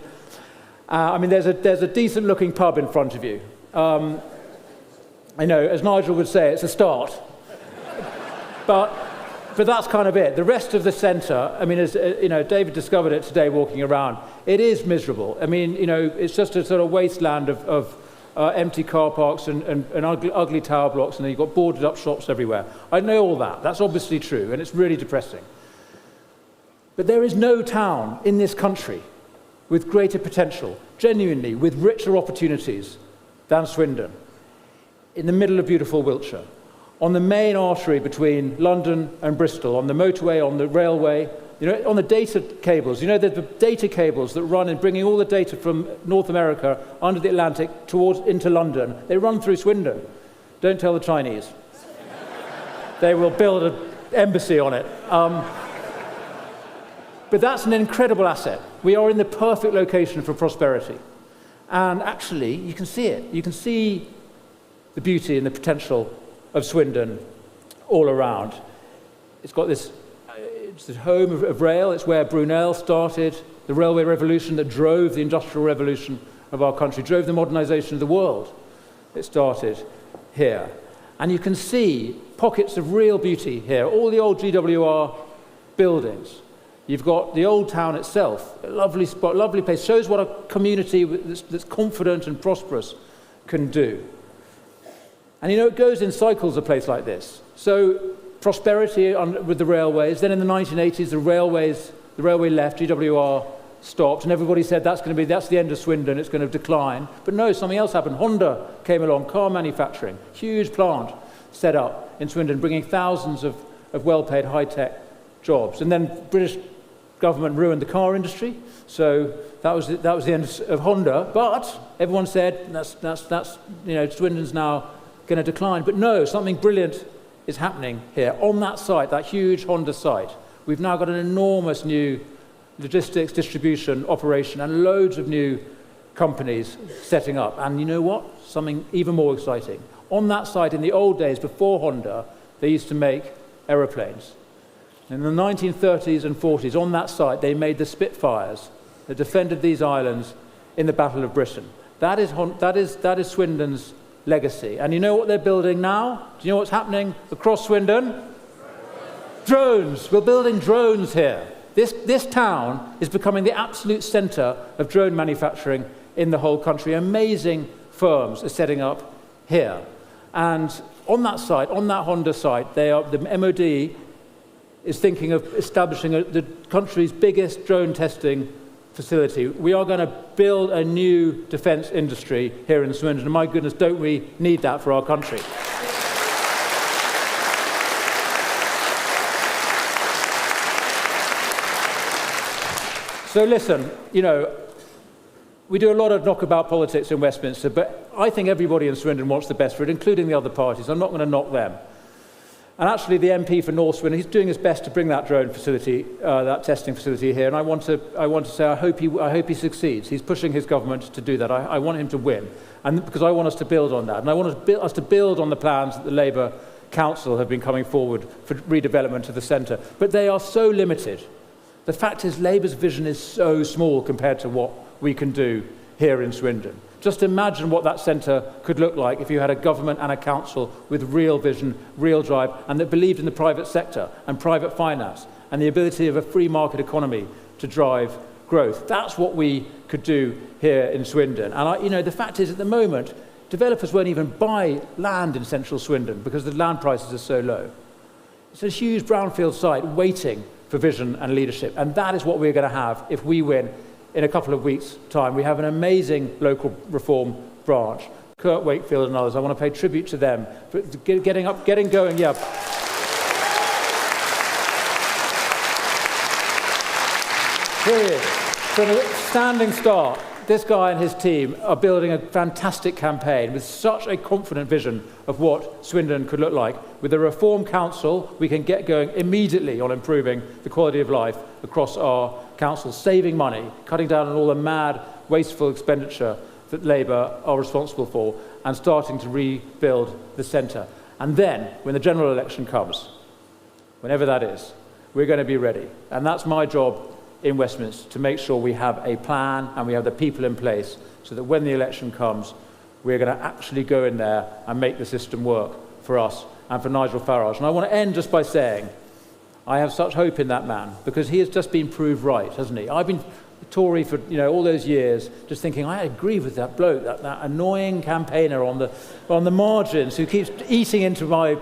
There's a decent-looking pub in front of you. I know, as Nigel would say, it's a start. but that's kind of it. The rest of the centre, as David discovered it today walking around, it is miserable. It's just a sort of wasteland of empty car parks and ugly tower blocks, and then you've got boarded-up shops everywhere. I know all that. That's obviously true, and it's really depressing. But there is no town in this country with greater potential, genuinely, with richer opportunities than Swindon, in the middle of beautiful Wiltshire, on the main artery between London and Bristol, on the motorway, on the railway, on the data cables. The data cables that run in bringing all the data from North America under the Atlantic into London. They run through Swindon. Don't tell the Chinese. They will build an embassy on it. But that's an incredible asset. We are in the perfect location for prosperity. And actually, you can see it. You can see the beauty and the potential of Swindon all around. It's got it's the home of rail. It's where Brunel started the railway revolution that drove the industrial revolution of our country, drove the modernisation of the world. It started here. And you can see pockets of real beauty here. All the old GWR buildings. You've got the old town itself, a lovely spot, lovely place. Shows what a community that's confident and prosperous can do. And it goes in cycles, a place like this. So prosperity with the railways. Then in the 1980s, the railway left, GWR stopped, and everybody said that's the end of Swindon, it's going to decline. But no, something else happened. Honda came along, car manufacturing, huge plant set up in Swindon, bringing thousands of well-paid high-tech jobs. And then British government ruined the car industry, so that was the end of Honda. But everyone said that's Swindon's now going to decline. But no, something brilliant is happening here on that site, that huge Honda site. We've now got an enormous new logistics distribution operation and loads of new companies setting up. And you know what? Something even more exciting. On that site, in the old days before Honda, they used to make aeroplanes. In the 1930s and 40s, on that site, they made the Spitfires that defended these islands in the Battle of Britain. That is Swindon's legacy. And you know what they're building now? Do you know what's happening across Swindon? Drones. We're building drones here. This town is becoming the absolute centre of drone manufacturing in the whole country. Amazing firms are setting up here. And on that site, on that Honda site, the MOD is thinking of establishing the country's biggest drone testing facility. We are going to build a new defence industry here in Swindon, and my goodness, don't we need that for our country? So listen, we do a lot of knockabout politics in Westminster, but I think everybody in Swindon wants the best for it, including the other parties. I'm not going to knock them. And actually, the MP for North Swindon, he's doing his best to bring that drone facility, that testing facility here. And I want to say I hope he succeeds. He's pushing his government to do that. I want him to win, and because I want us to build on that, and I want us to build on the plans that the Labour Council have been coming forward for redevelopment of the centre. But they are so limited. The fact is, Labour's vision is so small compared to what we can do here in Swindon. Just imagine what that centre could look like if you had a government and a council with real vision, real drive, and that believed in the private sector and private finance and the ability of a free market economy to drive growth. That's what we could do here in Swindon. And the fact is, at the moment, developers won't even buy land in central Swindon because the land prices are so low. It's a huge brownfield site waiting for vision and leadership, and that is what we're going to have if we win. In a couple of weeks' time, we have an amazing local reform branch, Kurt Wakefield and others. I want to pay tribute to them for getting going. Yeah. Here he is. From a standing start, this guy and his team are building a fantastic campaign with such a confident vision of what Swindon could look like. With the Reform Council, we can get going immediately on improving the quality of life across our council, saving money, cutting down on all the mad, wasteful expenditure that Labour are responsible for, and starting to rebuild the centre. And then, when the general election comes, whenever that is, we're going to be ready. And that's my job in Westminster, to make sure we have a plan and we have the people in place so that when the election comes, we're going to actually go in there and make the system work for us and for Nigel Farage. And I want to end just by saying, I have such hope in that man, because he has just been proved right, hasn't he? I've been a Tory for all those years, just thinking, I agree with that bloke, that annoying campaigner on the margins who keeps eating into our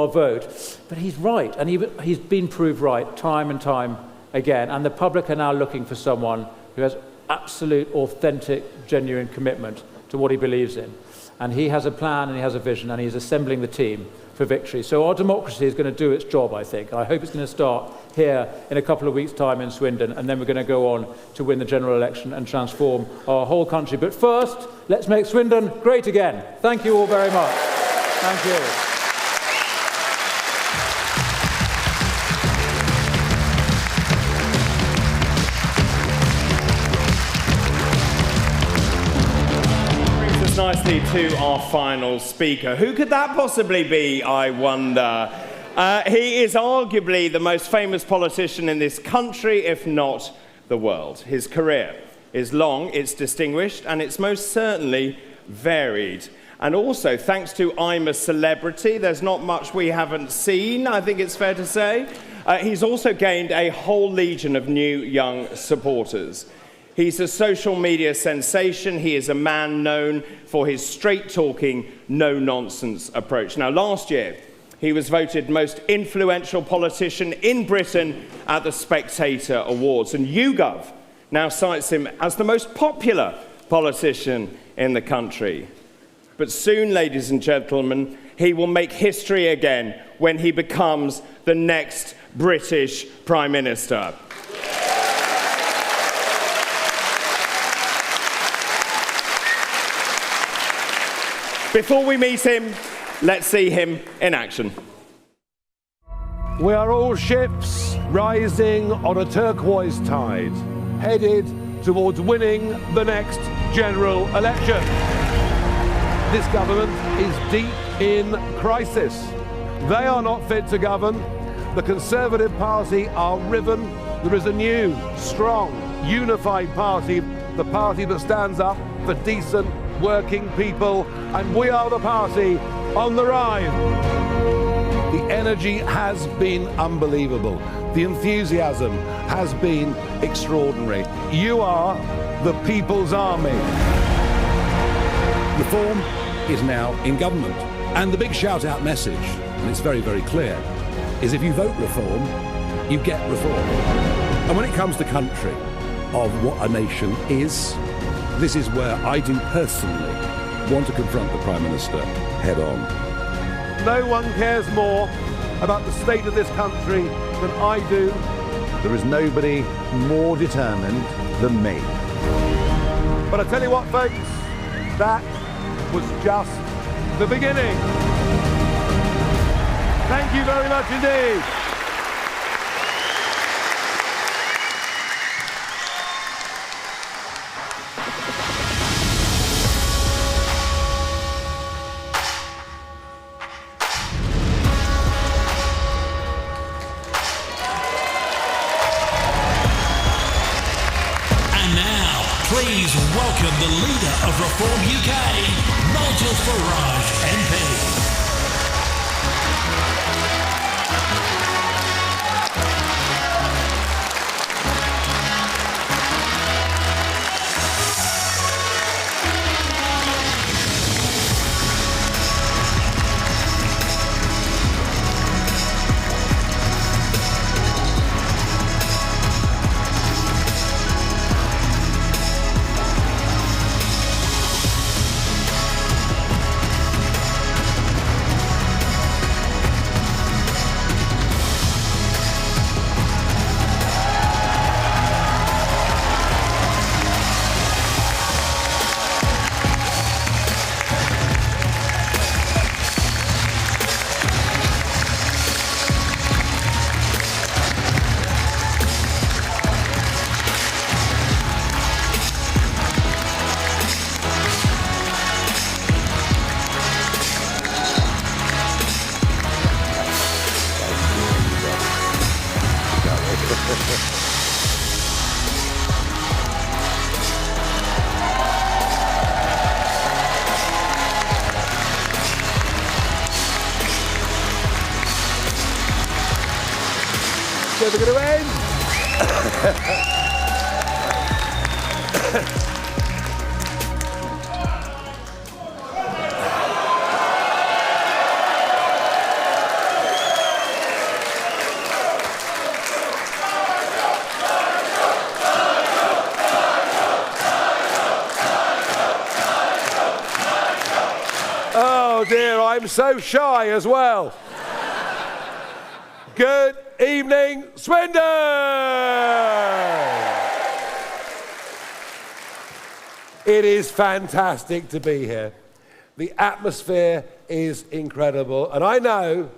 vote. But he's right, and he's been proved right time and time again. And the public are now looking for someone who has absolute, authentic, genuine commitment to what he believes in. And he has a plan and he has a vision, and he's assembling the team for victory. So our democracy is going to do its job, I think. And I hope it's going to start here in a couple of weeks' time in Swindon, and then we're going to go on to win the general election and transform our whole country. But first, let's make Swindon great again. Thank you all very much. Thank you. Nicely to our final speaker. Who could that possibly be, I wonder? He is arguably the most famous politician in this country, if not the world. His career is long, it's distinguished, and it's most certainly varied. And also, thanks to I'm a Celebrity, there's not much we haven't seen, I think it's fair to say. He's also gained a whole legion of new young supporters. He's a social media sensation. He is a man known for his straight-talking, no-nonsense approach. Now, last year, he was voted most influential politician in Britain at the Spectator Awards, and YouGov now cites him as the most popular politician in the country. But soon, ladies and gentlemen, he will make history again when he becomes the next British Prime Minister. Before we meet him, let's see him in action. We are all ships rising on a turquoise tide, headed towards winning the next general election. This government is deep in crisis. They are not fit to govern. The Conservative Party are riven. There is a new, strong, unified party, the party that stands up for decent, working people, and we are the party on the rise. The energy has been unbelievable. The enthusiasm has been extraordinary. You are the People's Army. Reform is now in government. And the big shout-out message, and it's very, very clear, is if you vote Reform, you get Reform. And when it comes to country, of what a nation is, this is where I do personally want to confront the Prime Minister head on. No one cares more about the state of this country than I do. There is nobody more determined than me. But I tell you what, folks, that was just the beginning. Thank you very much indeed. Please welcome the leader of Reform UK, Nigel Farage, MP. Never going to end. Oh dear, I'm so shy as well. Good evening, Swindon! It is fantastic to be here. The atmosphere is incredible. And I know,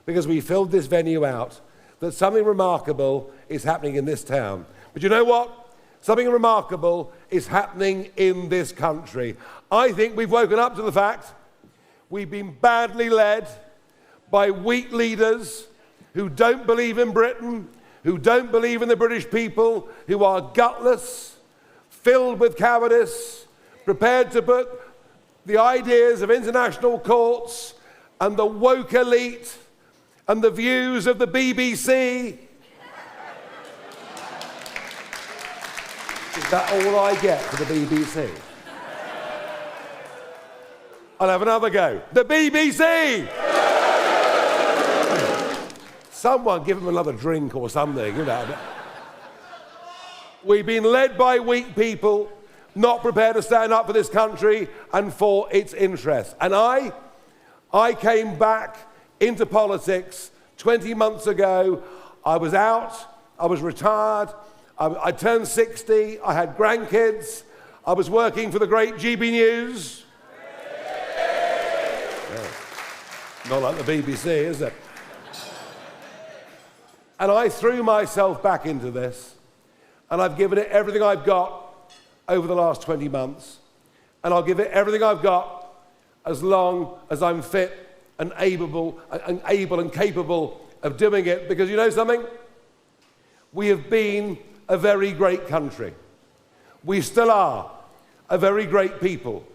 because we filled this venue out, that something remarkable is happening in this town. But you know what? Something remarkable is happening in this country. I think we've woken up to the fact we've been badly led by weak leaders who don't believe in Britain, who don't believe in the British people, who are gutless, filled with cowardice, prepared to put the ideas of international courts and the woke elite and the views of the BBC. Is that all I get for the BBC? I'll have another go. The BBC! Someone give them another drink or something, you know. We've been led by weak people, not prepared to stand up for this country and for its interests. And I came back into politics 20 months ago. I was out, I was retired, I turned 60, I had grandkids, I was working for the great GB News. Yeah. Not like the BBC, is it? And I threw myself back into this, and I've given it everything I've got over the last 20 months, and I'll give it everything I've got as long as I'm fit and able and capable of doing it, because you know something? We have been a very great country. We still are a very great people,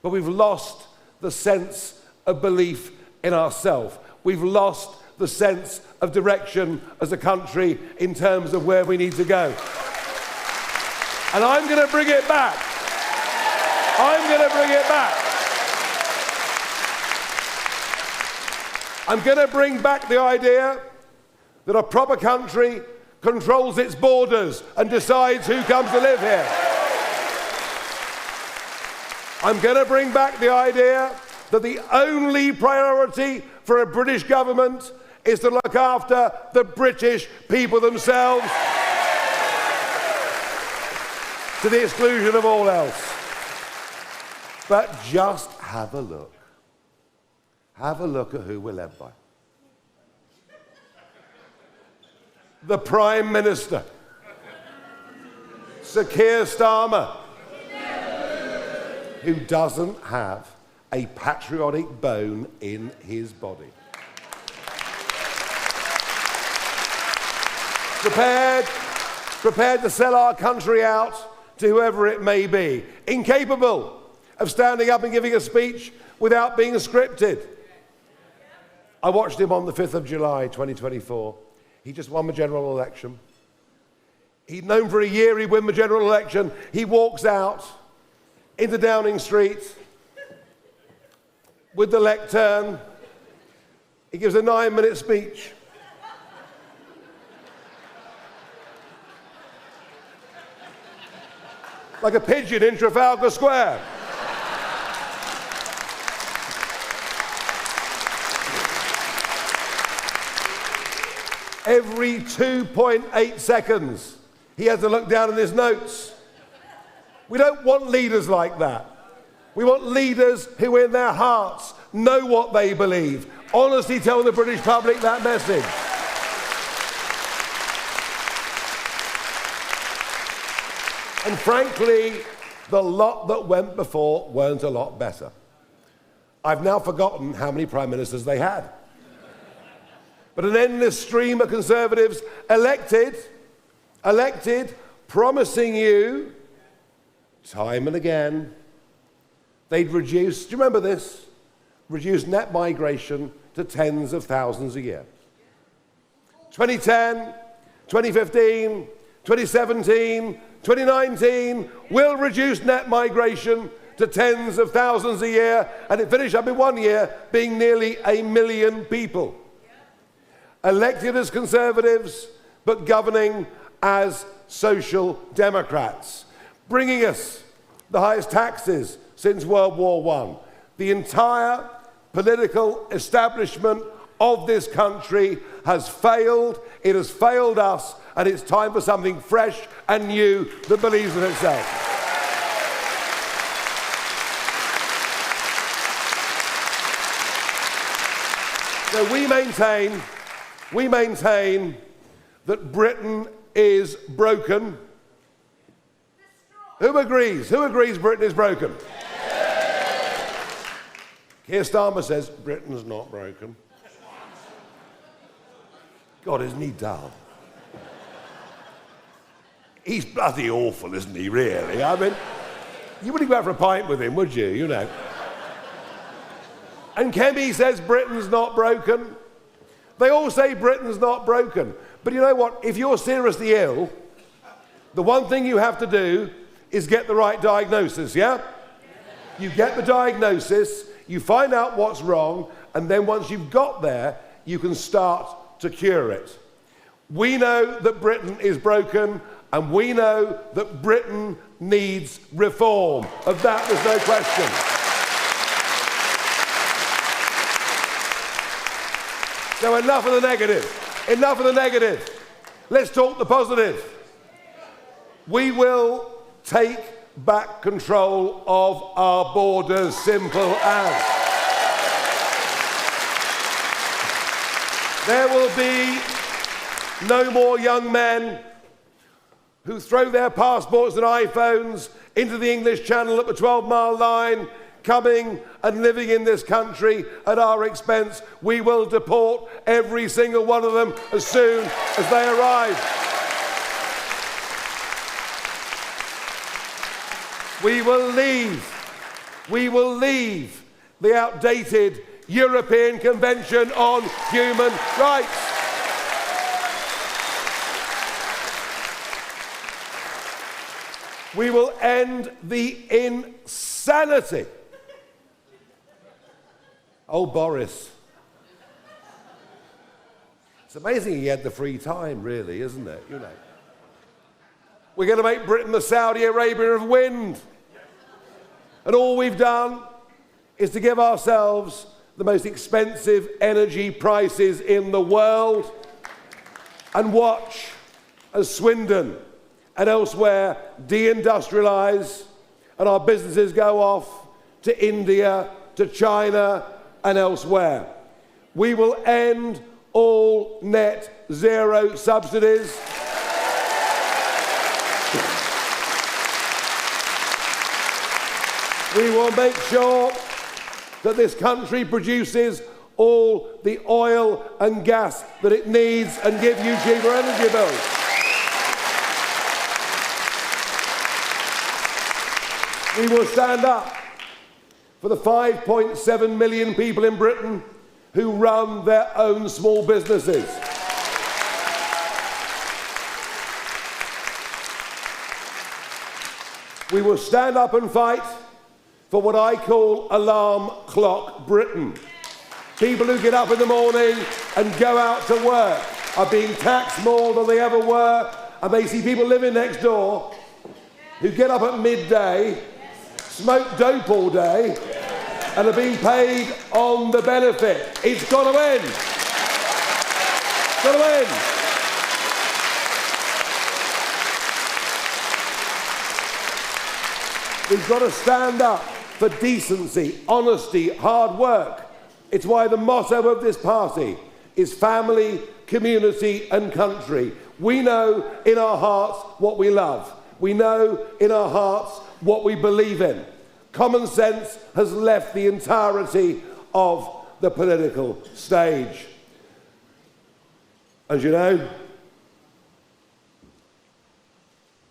but we've lost the sense of belief in ourselves. We've lost the sense of direction as a country in terms of where we need to go. And I'm going to bring it back. I'm going to bring it back. I'm going to bring back the idea that a proper country controls its borders and decides who comes to live here. I'm going to bring back the idea that the only priority for a British government is to look after the British people themselves to the exclusion of all else. But just have a look. Have a look at who we're led by. the Prime Minister, Sir Keir Starmer, who doesn't have a patriotic bone in his body. Prepared to sell our country out to whoever it may be. Incapable of standing up and giving a speech without being scripted. I watched him on the 5th of July, 2024. He just won the general election. He'd known for a year he'd win the general election. He walks out into Downing Street with the lectern. He gives a 9-minute speech. Like a pigeon in Trafalgar Square. Every 2.8 seconds, he has to look down at his notes. We don't want leaders like that. We want leaders who in their hearts know what they believe. Honestly tell the British public that message. And frankly, the lot that went before weren't a lot better. I've now forgotten how many prime ministers they had. But an endless stream of Conservatives elected, promising you, time and again, they'd reduce, do you remember this? Reduce net migration to tens of thousands a year. 2010, 2015, 2017, 2019 will reduce net migration to tens of thousands a year, and it finished up in 1 year being nearly 1 million people. Elected as Conservatives, but governing as Social Democrats, bringing us the highest taxes since World War I. The entire political establishment of this country has failed. It has failed us, and it's time for something fresh and new that believes in itself. So we maintain that Britain is broken. Who agrees? Who agrees Britain is broken? Keir Starmer says Britain's not broken. God, isn't he dull? He's bloody awful, isn't he, really? I mean, you wouldn't go out for a pint with him, would you? You know. And Kemi says Britain's not broken. They all say Britain's not broken. But you know what? If you're seriously ill, the one thing you have to do is get the right diagnosis, yeah? You get the diagnosis, you find out what's wrong, and then once you've got there, you can start to cure it. We know that Britain is broken, and we know that Britain needs reform. Of that, there's no question. So enough of the negative. Enough of the negative. Let's talk the positive. We will take back control of our borders, simple as. There will be no more young men who throw their passports and iPhones into the English Channel at the 12-mile line, coming and living in this country at our expense. We will deport every single one of them as soon as they arrive. We will leave the outdated European Convention on Human Rights. We will end the insanity. Oh, Boris. It's amazing he had the free time, really, isn't it? You know. We're going to make Britain the Saudi Arabia of wind. And all we've done is to give ourselves the most expensive energy prices in the world and watch as Swindon and elsewhere deindustrialise and our businesses go off to India, to China and elsewhere. We will end all net zero subsidies. We will make sure that this country produces all the oil and gas that it needs and give you cheaper energy bills. We will stand up for the 5.7 million people in Britain who run their own small businesses. We will stand up and fight for what I call alarm clock Britain. People who get up in the morning and go out to work are being taxed more than they ever were, and they see people living next door who get up at midday, smoke dope all day, and are being paid on the benefit. It's got to end. It's got to end. We've got to stand up for decency, honesty, hard work. It's why the motto of this party is family, community and country. We know in our hearts what we love. We know in our hearts what we believe in. Common sense has left the entirety of the political stage. As you know,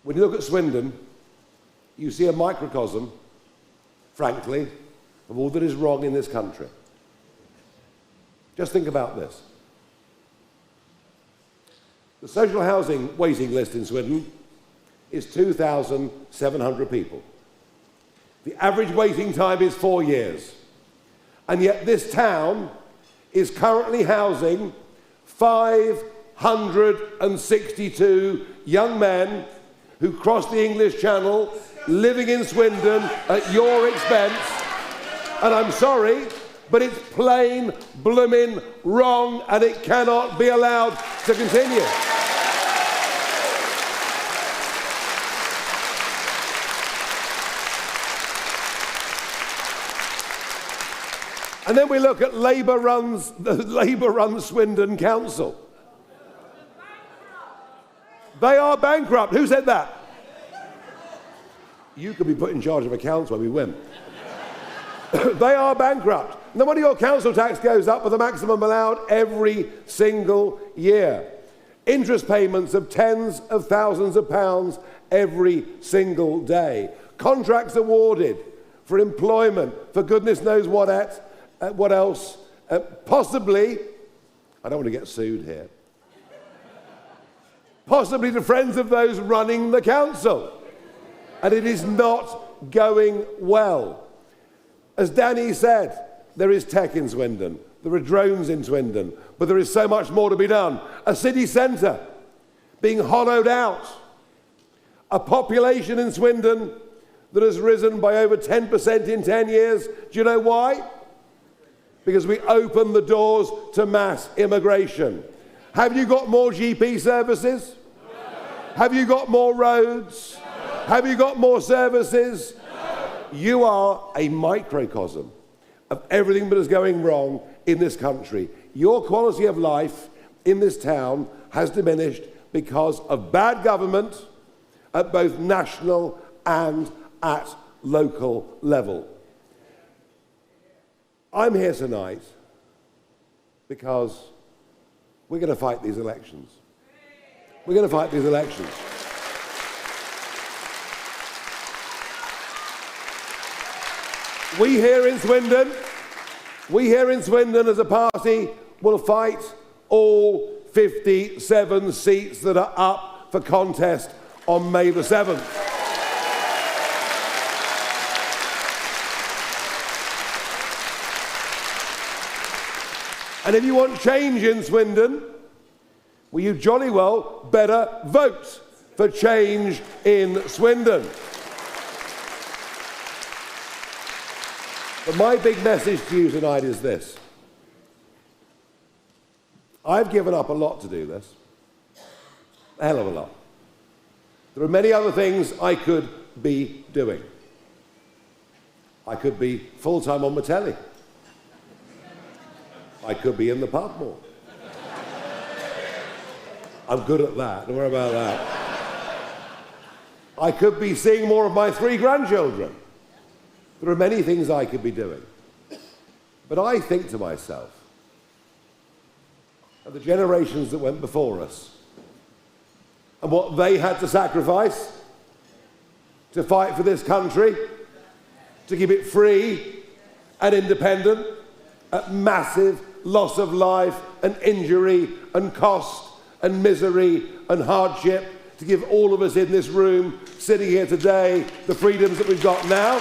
when you look at Swindon, you see a microcosm, frankly, of all that is wrong in this country. Just think about this. The social housing waiting list in Swindon is 2,700 people. The average waiting time is 4 years. And yet this town is currently housing 562 young men who crossed the English Channel, living in Swindon at your expense. And I'm sorry, but it's plain blooming wrong, and it cannot be allowed to continue. And then we look at the Labour-run Swindon Council. They are bankrupt. Who said that? You could be put in charge of a council when we win. They are bankrupt. And then when your council tax goes up with the maximum allowed every single year. Interest payments of tens of thousands of pounds every single day. Contracts awarded for employment, for goodness knows what else. Possibly, I don't want to get sued here, possibly to friends of those running the council. And it is not going well. As Danny said, there is tech in Swindon, there are drones in Swindon, but there is so much more to be done. A city centre being hollowed out. A population in Swindon that has risen by over 10% in 10 years. Do you know why? Because we opened the doors to mass immigration. Have you got more GP services? No. Have you got more roads? No. Have you got more services? No. You are a microcosm of everything that is going wrong in this country. Your quality of life in this town has diminished because of bad government at both national and at local level. I'm here tonight because we're going to fight these elections. We're going to fight these elections. We here in Swindon as a party will fight all 57 seats that are up for contest on May the 7th. And if you want change in Swindon, well, you jolly well better vote for change in Swindon. But my big message to you tonight is this. I've given up a lot to do this. A hell of a lot. There are many other things I could be doing. I could be full-time on my telly. I could be in the pub more. I'm good at that, don't worry about that. I could be seeing more of my 3 grandchildren. There are many things I could be doing. But I think to myself, of the generations that went before us, and what they had to sacrifice to fight for this country, to keep it free and independent, at massive loss of life and injury and cost and misery and hardship, to give all of us in this room, sitting here today, the freedoms that we've got now.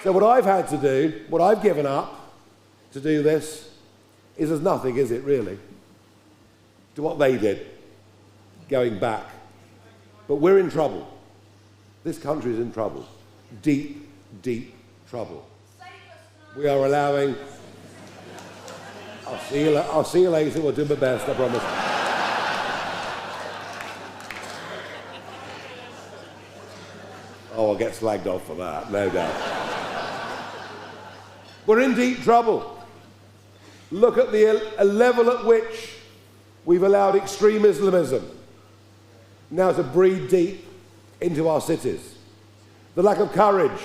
So what I've had to do, what I've given up to do this, is as nothing, is it really, to what they did, going back. But we're in trouble. This country is in trouble. Deep, deep trouble. We are allowing... I'll see you later. We'll do my best, I promise. Oh, I'll get slagged off for that, no doubt. We're in deep trouble. Look at the level at which we've allowed extreme Islamism now to breed deep into our cities. The lack of courage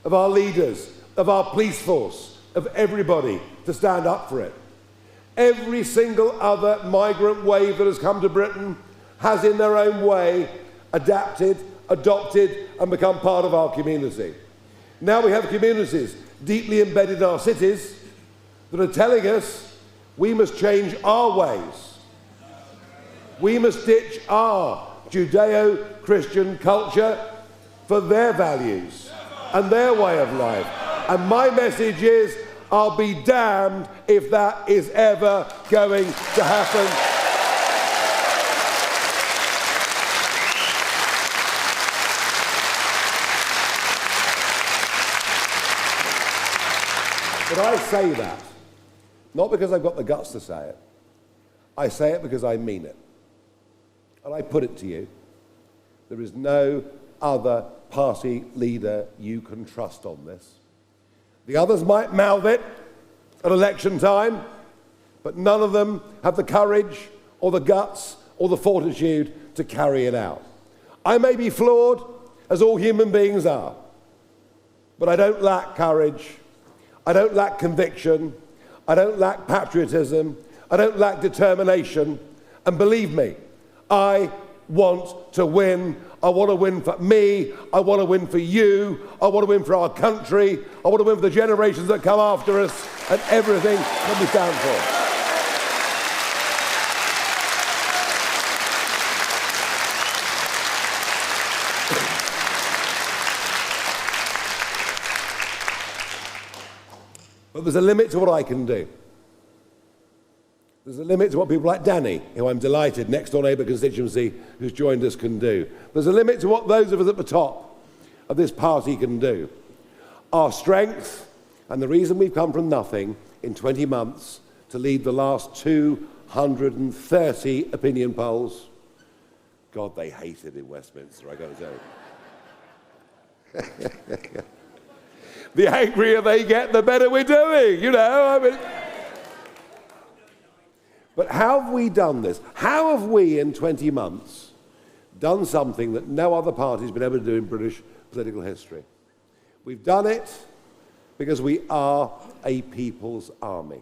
of our leaders, of our police force, of everybody to stand up for it. Every single other migrant wave that has come to Britain has in their own way adapted, adopted and become part of our community. Now we have communities deeply embedded in our cities that are telling us we must change our ways. We must ditch our Judeo-Christian culture for their values and their way of life. And my message is, I'll be damned if that is ever going to happen. But I say that, not because I've got the guts to say it. I say it because I mean it. And I put it to you, there is no other party leader you can trust on this. The others might mouth it at election time, but none of them have the courage or the guts or the fortitude to carry it out. I may be flawed, as all human beings are, but I don't lack courage. I don't lack conviction, I don't lack patriotism, I don't lack determination, and believe me, I want to win. I want to win for me, I want to win for you, I want to win for our country, I want to win for the generations that come after us, and everything that we stand for. But there's a limit to what I can do. There's a limit to what people like Danny, who I'm delighted, next door neighbour constituency, who's joined us, can do. There's a limit to what those of us at the top of this party can do. Our strength, and the reason we've come from nothing in 20 months to lead the last 230 opinion polls. God, they hate it in Westminster, I got to tell you. The angrier they get, the better we're doing, you know. I mean, but how have we done this? How have we, in 20 months, done something that no other party's been able to do in British political history? We've done it because we are a people's army.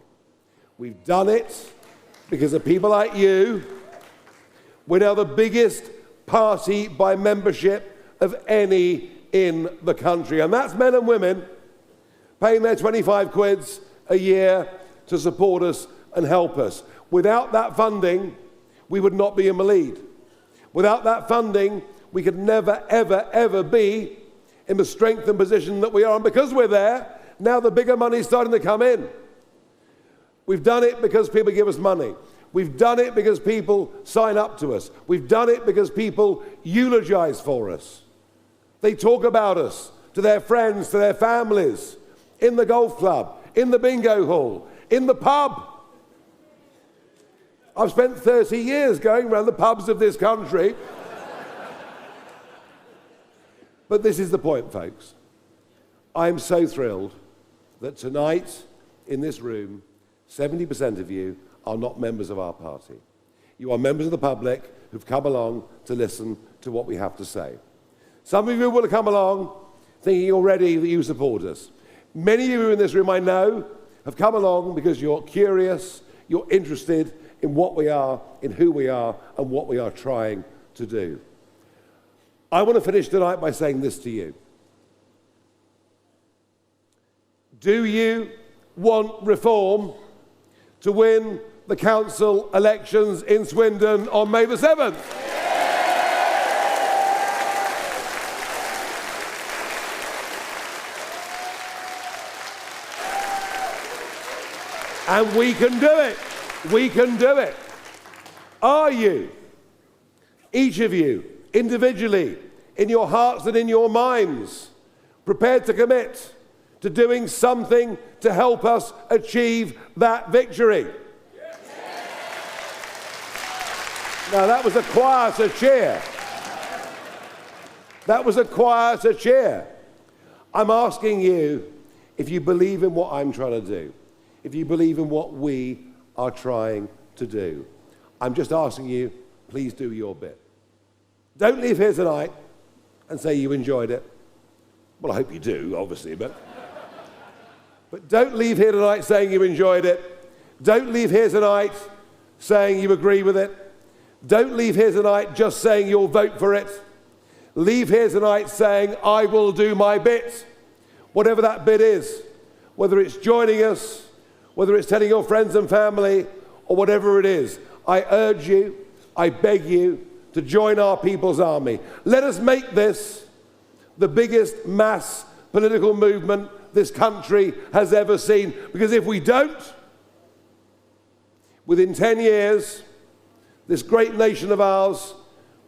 We've done it because of people like you. We're now the biggest party by membership of any in the country. And that's men and women paying their 25 quids a year to support us and help us. Without that funding, we would not be in the lead. Without that funding, we could never, ever, ever be in the strength and position that we are. And because we're there, now the bigger money's starting to come in. We've done it because people give us money. We've done it because people sign up to us. We've done it because people eulogize for us. They talk about us to their friends, to their families, in the golf club, in the bingo hall, in the pub. I've spent 30 years going around the pubs of this country. But this is the point, folks. I'm so thrilled that tonight in this room, 70% of you are not members of our party. You are members of the public who've come along to listen to what we have to say. Some of you will have come along thinking already that you support us. Many of you in this room, I know, have come along because you're curious, you're interested in what we are, in who we are, and what we are trying to do. I want to finish tonight by saying this to you. Do you want reform to win the council elections in Swindon on May the 7th? And we can do it. We can do it. Are you, each of you, individually, in your hearts and in your minds, prepared to commit to doing something to help us achieve that victory? Now, that was a quieter cheer. That was a quieter cheer. I'm asking you if you believe in what I'm trying to do, if you believe in what we are trying to do. I'm just asking you, please do your bit. Don't leave here tonight and say you enjoyed it. Well, I hope you do, obviously, but don't leave here tonight saying you enjoyed it. Don't leave here tonight saying you agree with it. Don't leave here tonight just saying you'll vote for it. Leave here tonight saying, I will do my bit, whatever that bit is, whether it's joining us, whether it's telling your friends and family, or whatever it is. I urge you, I beg you, to join our people's army. Let us make this the biggest mass political movement this country has ever seen. Because if we don't, within 10 years, this great nation of ours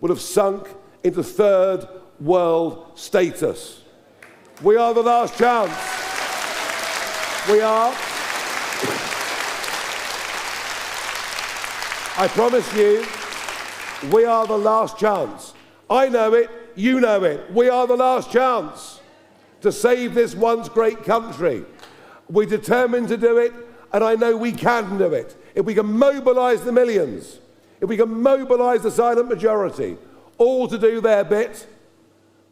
would have sunk into third world status. We are the last chance. We are. I promise you, we are the last chance. I know it, you know it. We are the last chance to save this once great country. We're determined to do it, and I know we can do it. If we can mobilise the millions, if we can mobilise the silent majority, all to do their bit,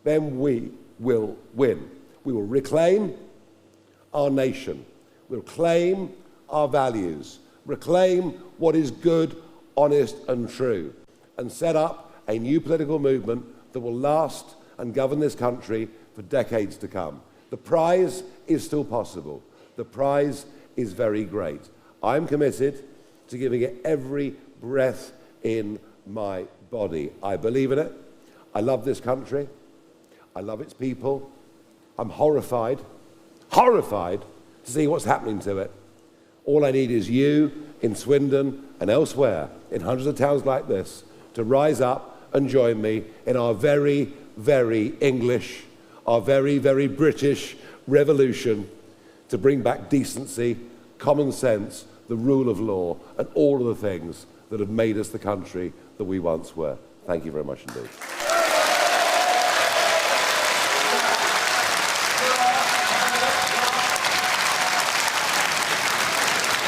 then we will win. We will reclaim our nation. We'll claim our values, reclaim what is good, honest and true, and set up a new political movement that will last and govern this country for decades to come. The prize is still possible. The prize is very great. I'm committed to giving it every breath in my body. I believe in it. I love this country. I love its people. I'm horrified to see what's happening to it. All I need is you in Swindon and elsewhere, in hundreds of towns like this, to rise up and join me in our very, very English, our very, very British revolution to bring back decency, common sense, the rule of law, and all of the things that have made us the country that we once were. Thank you very much indeed.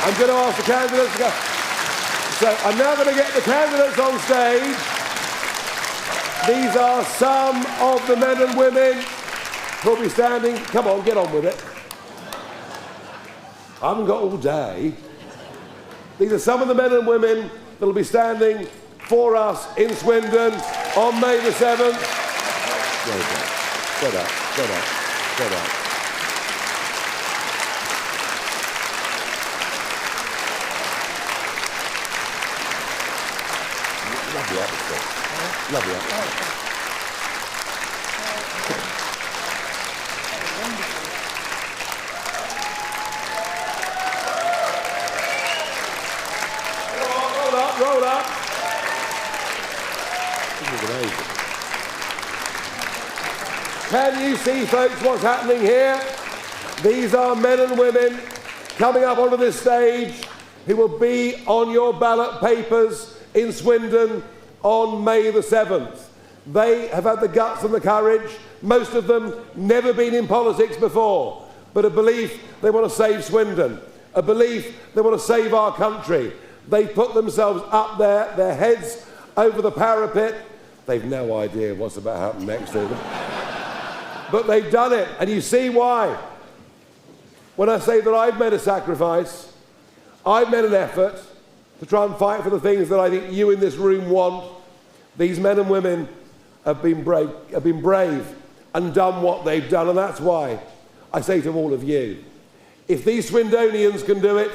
I'm going to ask the candidates to go. So I'm now going to get the candidates on stage. These are some of the men and women who'll be standing. Come on, get on with it. I haven't got all day. These are some of the men and women that'll be standing for us in Swindon on May the 7th. Well done. Get up, get up, get up. Lovely atmosphere. Lovely atmosphere. Roll up. This is amazing. Can you see, folks, what's happening here? These are men and women coming up onto this stage who will be on your ballot papers in Swindon on May the 7th. They have had the guts and the courage, most of them never been in politics before, but a belief they want to save Swindon, a belief they want to save our country. They put themselves up there, their heads over the parapet. They've no idea what's about to happen next to them. But they've done it, and you see why. When I say that I've made a sacrifice, I've made an effort to try and fight for the things that I think you in this room want. These men and women have been brave and done what they've done, and that's why I say to all of you, if these Swindonians can do it,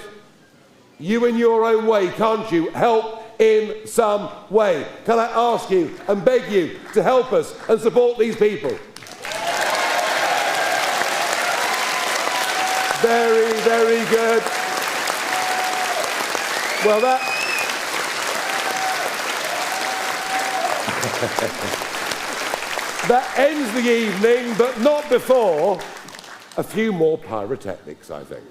you in your own way, can't you, help in some way? Can I ask you and beg you to help us and support these people? Very, very good. Well, that ends the evening, but not before a few more pyrotechnics, I think.